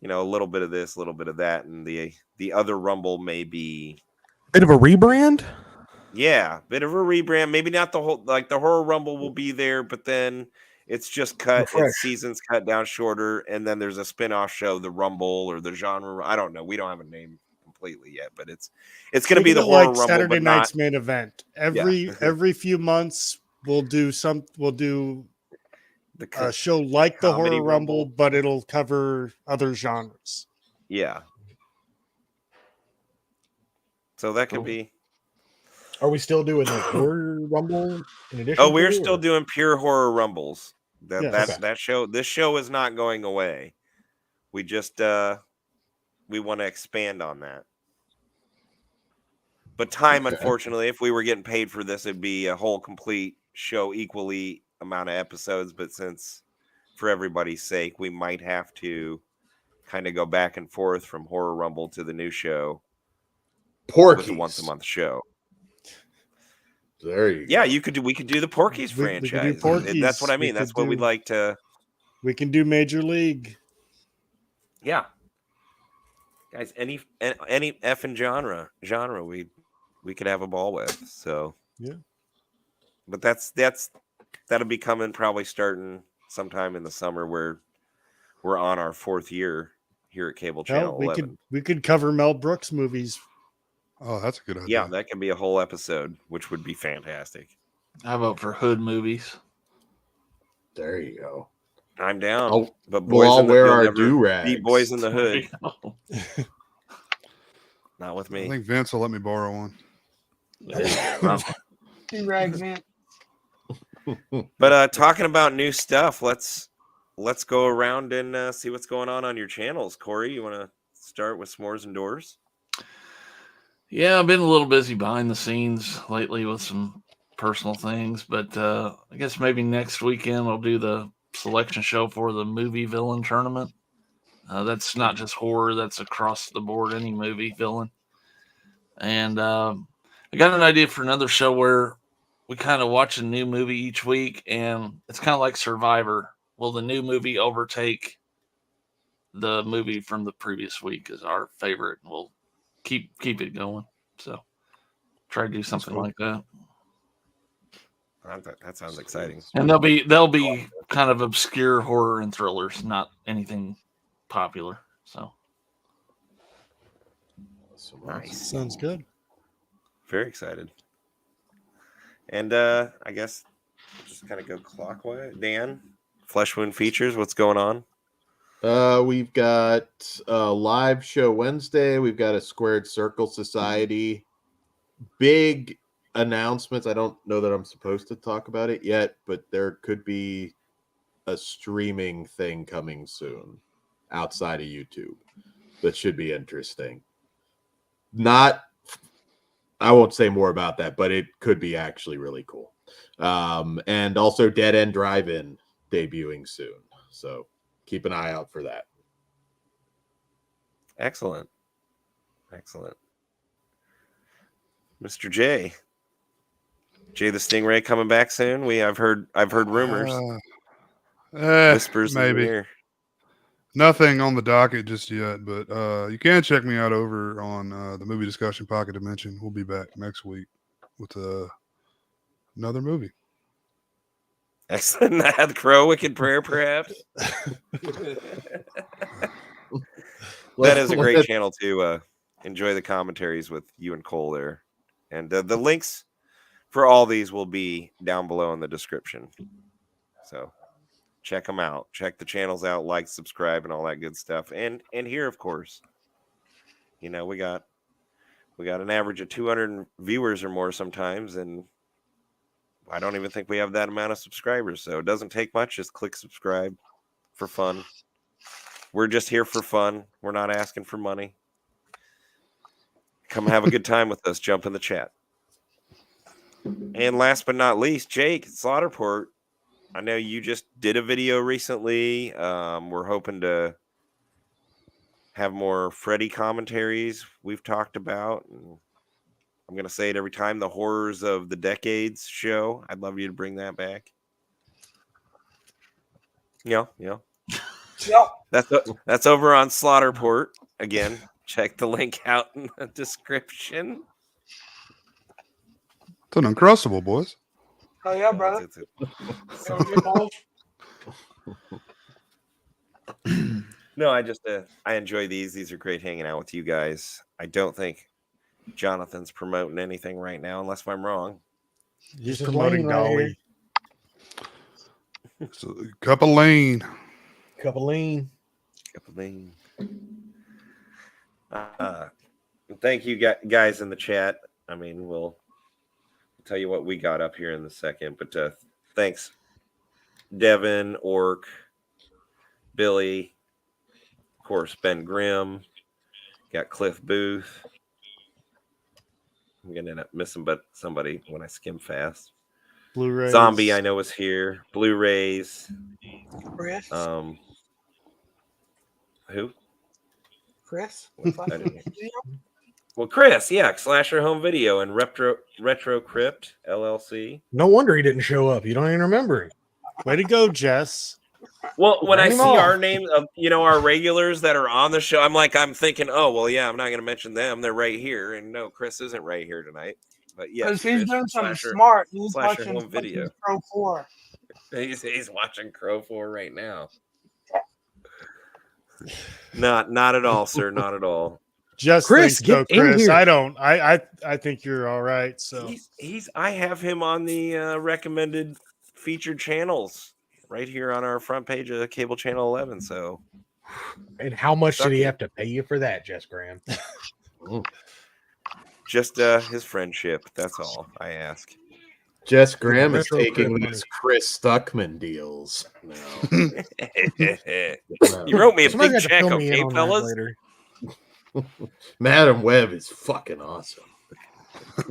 a little bit of this, a little bit of that, and the other Rumble may be bit of a rebrand. Yeah, bit of a rebrand. Maybe not the whole, like the Horror Rumble will be there, but then it's just cut. Its season's cut down shorter, and then there's a spin-off show, the Rumble or the genre. I don't know. We don't have a name completely yet, but it's going to be the Horror Rumble. Saturday but night's not, main event. Every few months we'll do a show like the Horror Rumble, but it'll cover other genres. Yeah. So that could be. Are we still doing the Horror Rumble in addition? Oh, we're still doing pure Horror Rumbles. Yes. This show is not going away. We just we want to expand on that. But time, unfortunately, if we were getting paid for this, it'd be a whole complete show, equally amount of episodes. But since, for everybody's sake, we might have to kind of go back and forth from Horror Rumble to the new show. With a once-a-month show. There you go. Yeah, we could do the Porky's franchise. We do Porky's. That's what I mean. That's what we'd like to. We can do Major League. Yeah, guys, any effing genre we could have a ball with. So yeah, but that'll be coming probably starting sometime in the summer, where we're on our 4th year here at Cable Channel 11. We could cover Mel Brooks movies. Oh, that's a good idea. Yeah, that can be a whole episode, which would be fantastic. I vote for Hood movies. There you go. I'm down. Oh, but we'll wear our do-rags. Boys in the Hood. Not with me. I think Vince will let me borrow one. Do-rags, man. But talking about new stuff, let's go around and see what's going on your channels. Kory, you want to start with S'mores and Doors? Yeah, I've been a little busy behind the scenes lately with some personal things, but I guess maybe next weekend I'll do the selection show for the movie villain tournament. That's not just horror, that's across the board, any movie villain. And I got an idea for another show where we kind of watch a new movie each week, and it's kind of like Survivor. Will the new movie overtake the movie from the previous week as our favorite? We'll keep it going. So try to do something like that. That sounds exciting. And they'll be kind of obscure horror and thrillers, not anything popular. So nice. Sounds good. Very excited. And I guess just kind of go clockwise. Dan, Flesh Wound Features, what's going on? We've got a live show Wednesday. We've got a Squared Circle Society. Big announcements. I don't know that I'm supposed to talk about it yet, but there could be a streaming thing coming soon outside of YouTube that should be interesting. I won't say more about that, but it could be actually really cool. And also Dead End Drive-In debuting soon. So keep an eye out for that. Excellent. Mr. J the Stingray coming back soon. I've heard rumors, whispers in maybe. the ear. Nothing on the docket just yet, but you can check me out over on the Movie Discussion Pocket Dimension. We'll be back next week with another movie. Excellent. The Crow Wicked Prayer, perhaps. That is a great channel to enjoy the commentaries with you and Cole there. And the links for all these will be down below in the description. So check them out. Check the channels out, like, subscribe, and all that good stuff. And here, of course, we got an average of 200 viewers or more sometimes, and I don't even think we have that amount of subscribers. So it doesn't take much. Just click subscribe for fun. We're just here for fun. We're not asking for money. Come have a good time with us. Jump in the chat. And last but not least, Jake, Slaughterport. I know you just did a video recently. We're hoping to have more Freddy commentaries we've talked about. And I'm going to say it every time, the Horrors of the Decades show. I'd love you to bring that back. Yeah. Yep. That's over on Slaughterport. Again, check the link out in the description. It's an Uncrustable, boys. Oh yeah, brother. No, I enjoy these. These are great hanging out with you guys. I don't think Jonathan's promoting anything right now, unless I'm wrong. He's Just promoting Lane right Dolly. So, cup of lean. Thank you guys in the chat. I mean, we'll tell you what we got up here in a second, but thanks, Devin, Orc, Billy, of course, Ben Grimm, got Cliff Booth. I'm gonna end up missing somebody when I skim fast. Blu-rays. Zombie, I know, is here. Blu-rays. Chris. Who? Chris. Well, Chris, yeah, Slasher Home Video and Retro Crypt LLC. No wonder he didn't show up. You don't even remember him. Way to go, Jess. Well, when I Name see off. our names of our regulars that are on the show, I'm thinking, oh well, yeah, I'm not going to mention them. They're right here, and no, Chris isn't right here tonight. But yeah, Because he's doing something Slasher- smart. He's Slasher watching Home Video. Pro 4. He's watching Crow 4 right now. Not at all, sir. Not at all. Just Chris, thinks so, get in Chris. here. I don't. I think you're all right. So I have him on the recommended featured channels right here on our front page of Cable Channel 11. So, And how much did he have to pay you for that, Jess Graham? just his friendship. That's all I ask. Jess Graham is Retro taking Crypt these Chris Stuckman deals now. You wrote me a Somebody big got to check, fill me in okay, on that fellas? later. Madam Web is fucking awesome.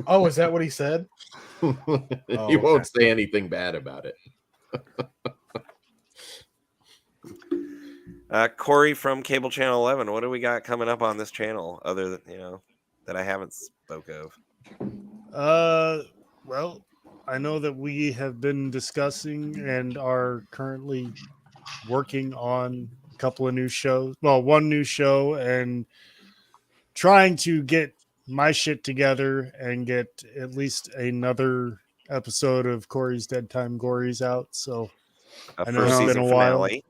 Oh, is that what he said? He won't say anything bad about it. Kory from Cable Channel 11. What do we got coming up on this channel other than that I haven't spoke of? well, I know that we have been discussing and are currently working on a couple of new shows. Well, one new show, and trying to get my shit together and get at least another episode of Kory's Dead Time Gories out. So I know First it's been season a while. finale.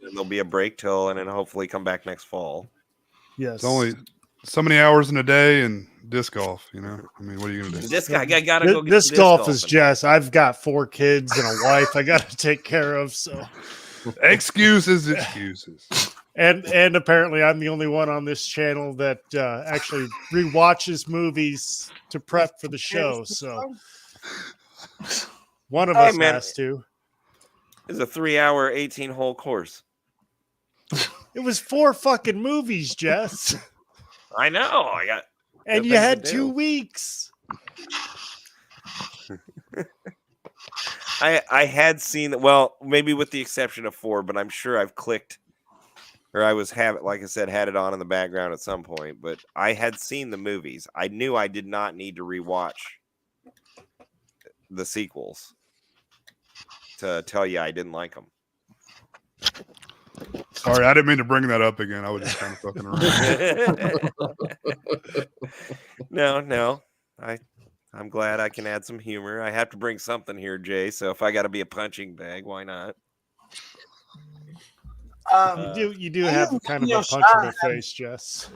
And there'll be a break and then hopefully come back next fall. Yes. It's only so many hours in a day and disc golf, I mean, what are you gonna do? This guy gotta go get This some golf golfing. is Jess. I've got 4 kids and a wife I got to take care of. So Excuses. And apparently I'm the only one on this channel that actually rewatches movies to prep for the show. So one of Hey, us man. has to. It's a 3-hour, 18-hole course. It was 4 fucking movies, Jess. I know. I got. And Good you things to had do. 2 weeks. I had seen, well, maybe with the exception of 4, but I'm sure I've clicked, or I was like I said, had it on in the background at some point. But I had seen the movies. I knew I did not need to rewatch the sequels to tell you I didn't like them. Sorry, I didn't mean to bring that up again. I was just kind of fucking around. No. I'm glad I can add some humor. I have to bring something here, Jay. So if I got to be a punching bag, why not? You do have kind of a punch in the face, Jess.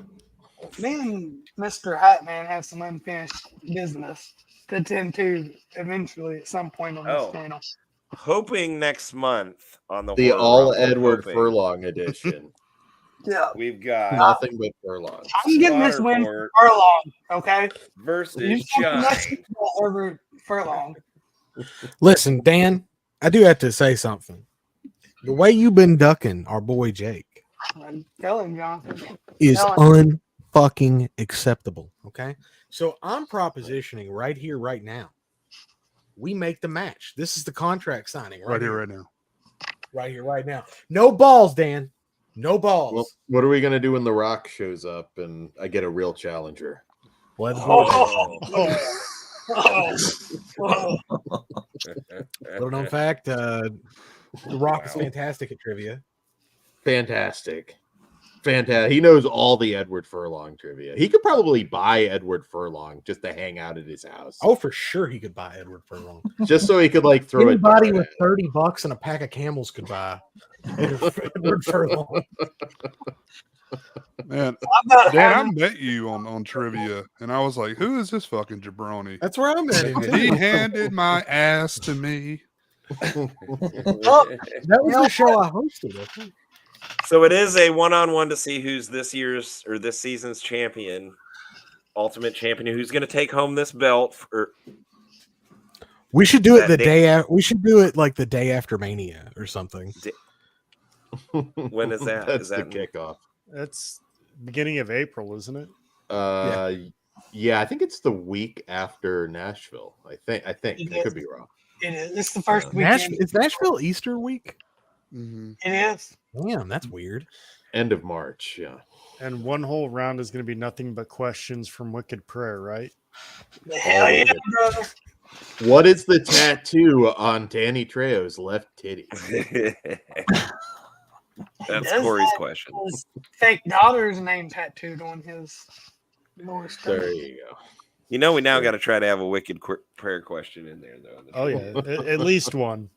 Me and Mr. Hatman have some unfinished business to attend to eventually at some point on this channel. Hoping next month on the all Horror Rumble, Edward Furlong edition. Yeah. We've got Nothing but Furlong. I'm getting this win for Furlong, okay? Versus Shy. Over Furlong. Listen, Dan, I do have to say something. The way you've been ducking our boy Jake I'm telling Jonathan. is Telling unfucking acceptable. Okay. So I'm propositioning right here, right now. We make the match. This is the contract signing Right here, right now. Right here, right now. No balls, Dan. No balls. Well, what are we gonna do when The Rock shows up and I get a real challenger? Let's Little known fact, The Rock is fantastic at trivia. Fantastic. He knows all the Edward Furlong trivia. He could probably buy Edward Furlong just to hang out at his house. Oh, for sure he could buy Edward Furlong. Just so he could like throw Anybody it. with $30 and a pack of Camels could buy Edward Furlong. Man, Dan, I met you on trivia, and I was like, "Who is this fucking jabroni?" That's where I met him. He handed my ass to me. That was the show I hosted. I think. So it is a 1-on-1 to see who's this year's or this season's champion, ultimate champion, who's going to take home this belt. We should do it the day after. We should do it like the day after Mania or something. When is that? That's is that the kickoff. That's beginning of April, isn't it? Yeah, I think it's the week after Nashville. I think. I could be wrong. It is. It's the first weekend. Is Nashville Easter week? Mm-hmm. It is. Damn, that's weird. End of March, yeah. And one whole round is going to be nothing but questions from Wicked Prayer, right? Hell yeah, brother. What is the tattoo on Danny Trejo's left titty? That's Kory's question. His fake daughter's name tattooed on his lower stomach. There you go. You know, we now got to try to have a Wicked Prayer question in there, though. Oh, yeah. At least one.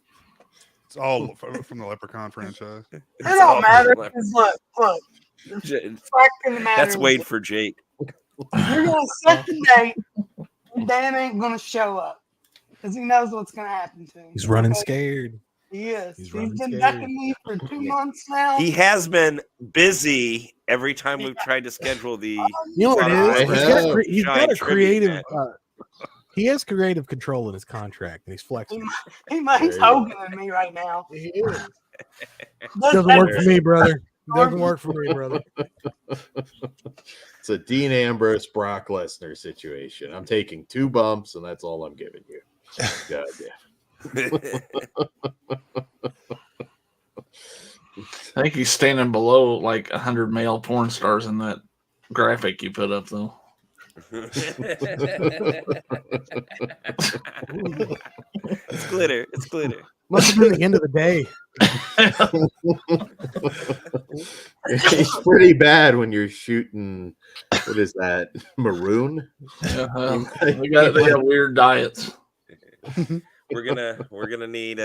It's all from the Leprechaun franchise. It don't matter. Because look. The fact of the matter That's Wade for Jake. You're going to set the date. Dan ain't going to show up. Because he knows what's going to happen to him. He's running scared. He is. He's He's been scared. ducking me for 2 months now. He has been busy every time we've tried to schedule the. You know what it is? He's got a Giant creative. tribute He has creative control in his contract, and he's flexing. He's Hogan at me right now. He is. Doesn't work for me, brother. Doesn't work for me, brother. It's a Dean Ambrose Brock Lesnar situation. I'm taking 2 bumps, and that's all I'm giving you. God damn. I think he's standing below like 100 male porn stars in that graphic you put up, though. It's glitter. It's glitter. Must have been the end of the day. It's pretty bad when you're shooting. What is that? Maroon? They have weird diets. We're gonna need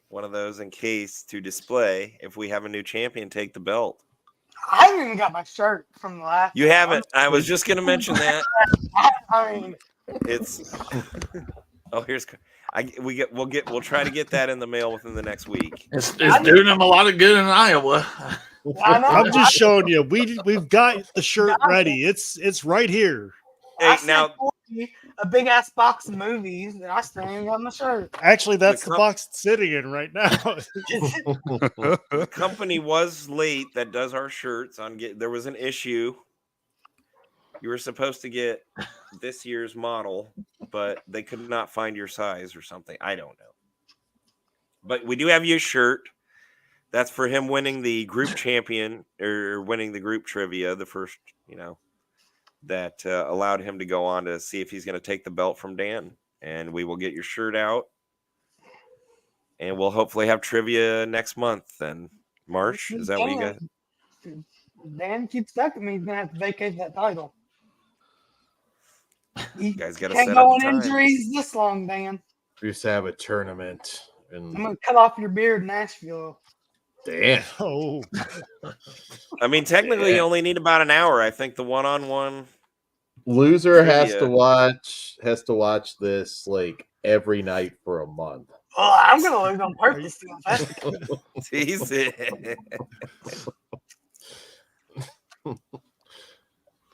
one of those in case to display if we have a new champion take the belt. I haven't even got my shirt from the last. You haven't. I was just gonna mention that. I mean, It's Oh, we'll try to get that in the mail within the next week. It's doing them a lot of good in Iowa. I know. I'm just showing you. We've got the shirt ready. It's right here. I Hey, sent now Kory a big ass box of movies, and I still ain't got my shirt. Actually, that's the com- box it's sitting in right now. the company was late that does our shirts there was an issue. You were supposed to get this year's model, but they could not find your size or something. I don't know. But we do have your shirt. That's for him winning the group champion or winning the group trivia, the first, that allowed him to go on to see if he's going to take the belt from Dan. And we will get your shirt out. And we'll hopefully have trivia next month. And March, is that what you got? Dan keeps ducking me. He's gonna have to vacate that title. You guys got to Can't set go up on time. injuries this long, Dan. We used to have a tournament, I'm and gonna cut off your beard in Nashville. damn, Oh, I mean, technically, Yeah. you only need about an hour. I think the one-on-one. loser has Trivia. to watch this like every night for a month. Oh, I'm gonna lose on purpose. Tease it. all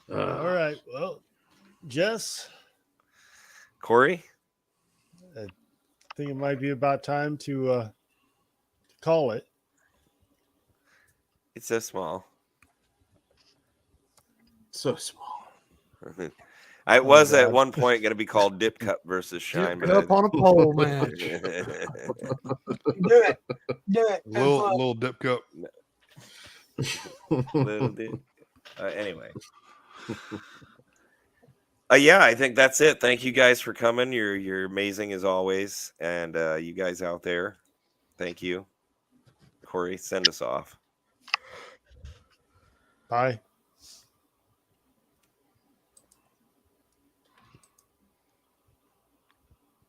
right. Well, Jess, Kory? I think it might be about time to call it. It's so small. So small. I was at God. one point going to be called Dip Cup versus Shine, Dip but Cup on a pole match. Do it. Do it. Have fun. Little dip cup. Little dip. Anyway. Yeah, I think that's it. Thank you guys for coming. You're amazing as always, and you guys out there, thank you. Kory, send us off. Bye.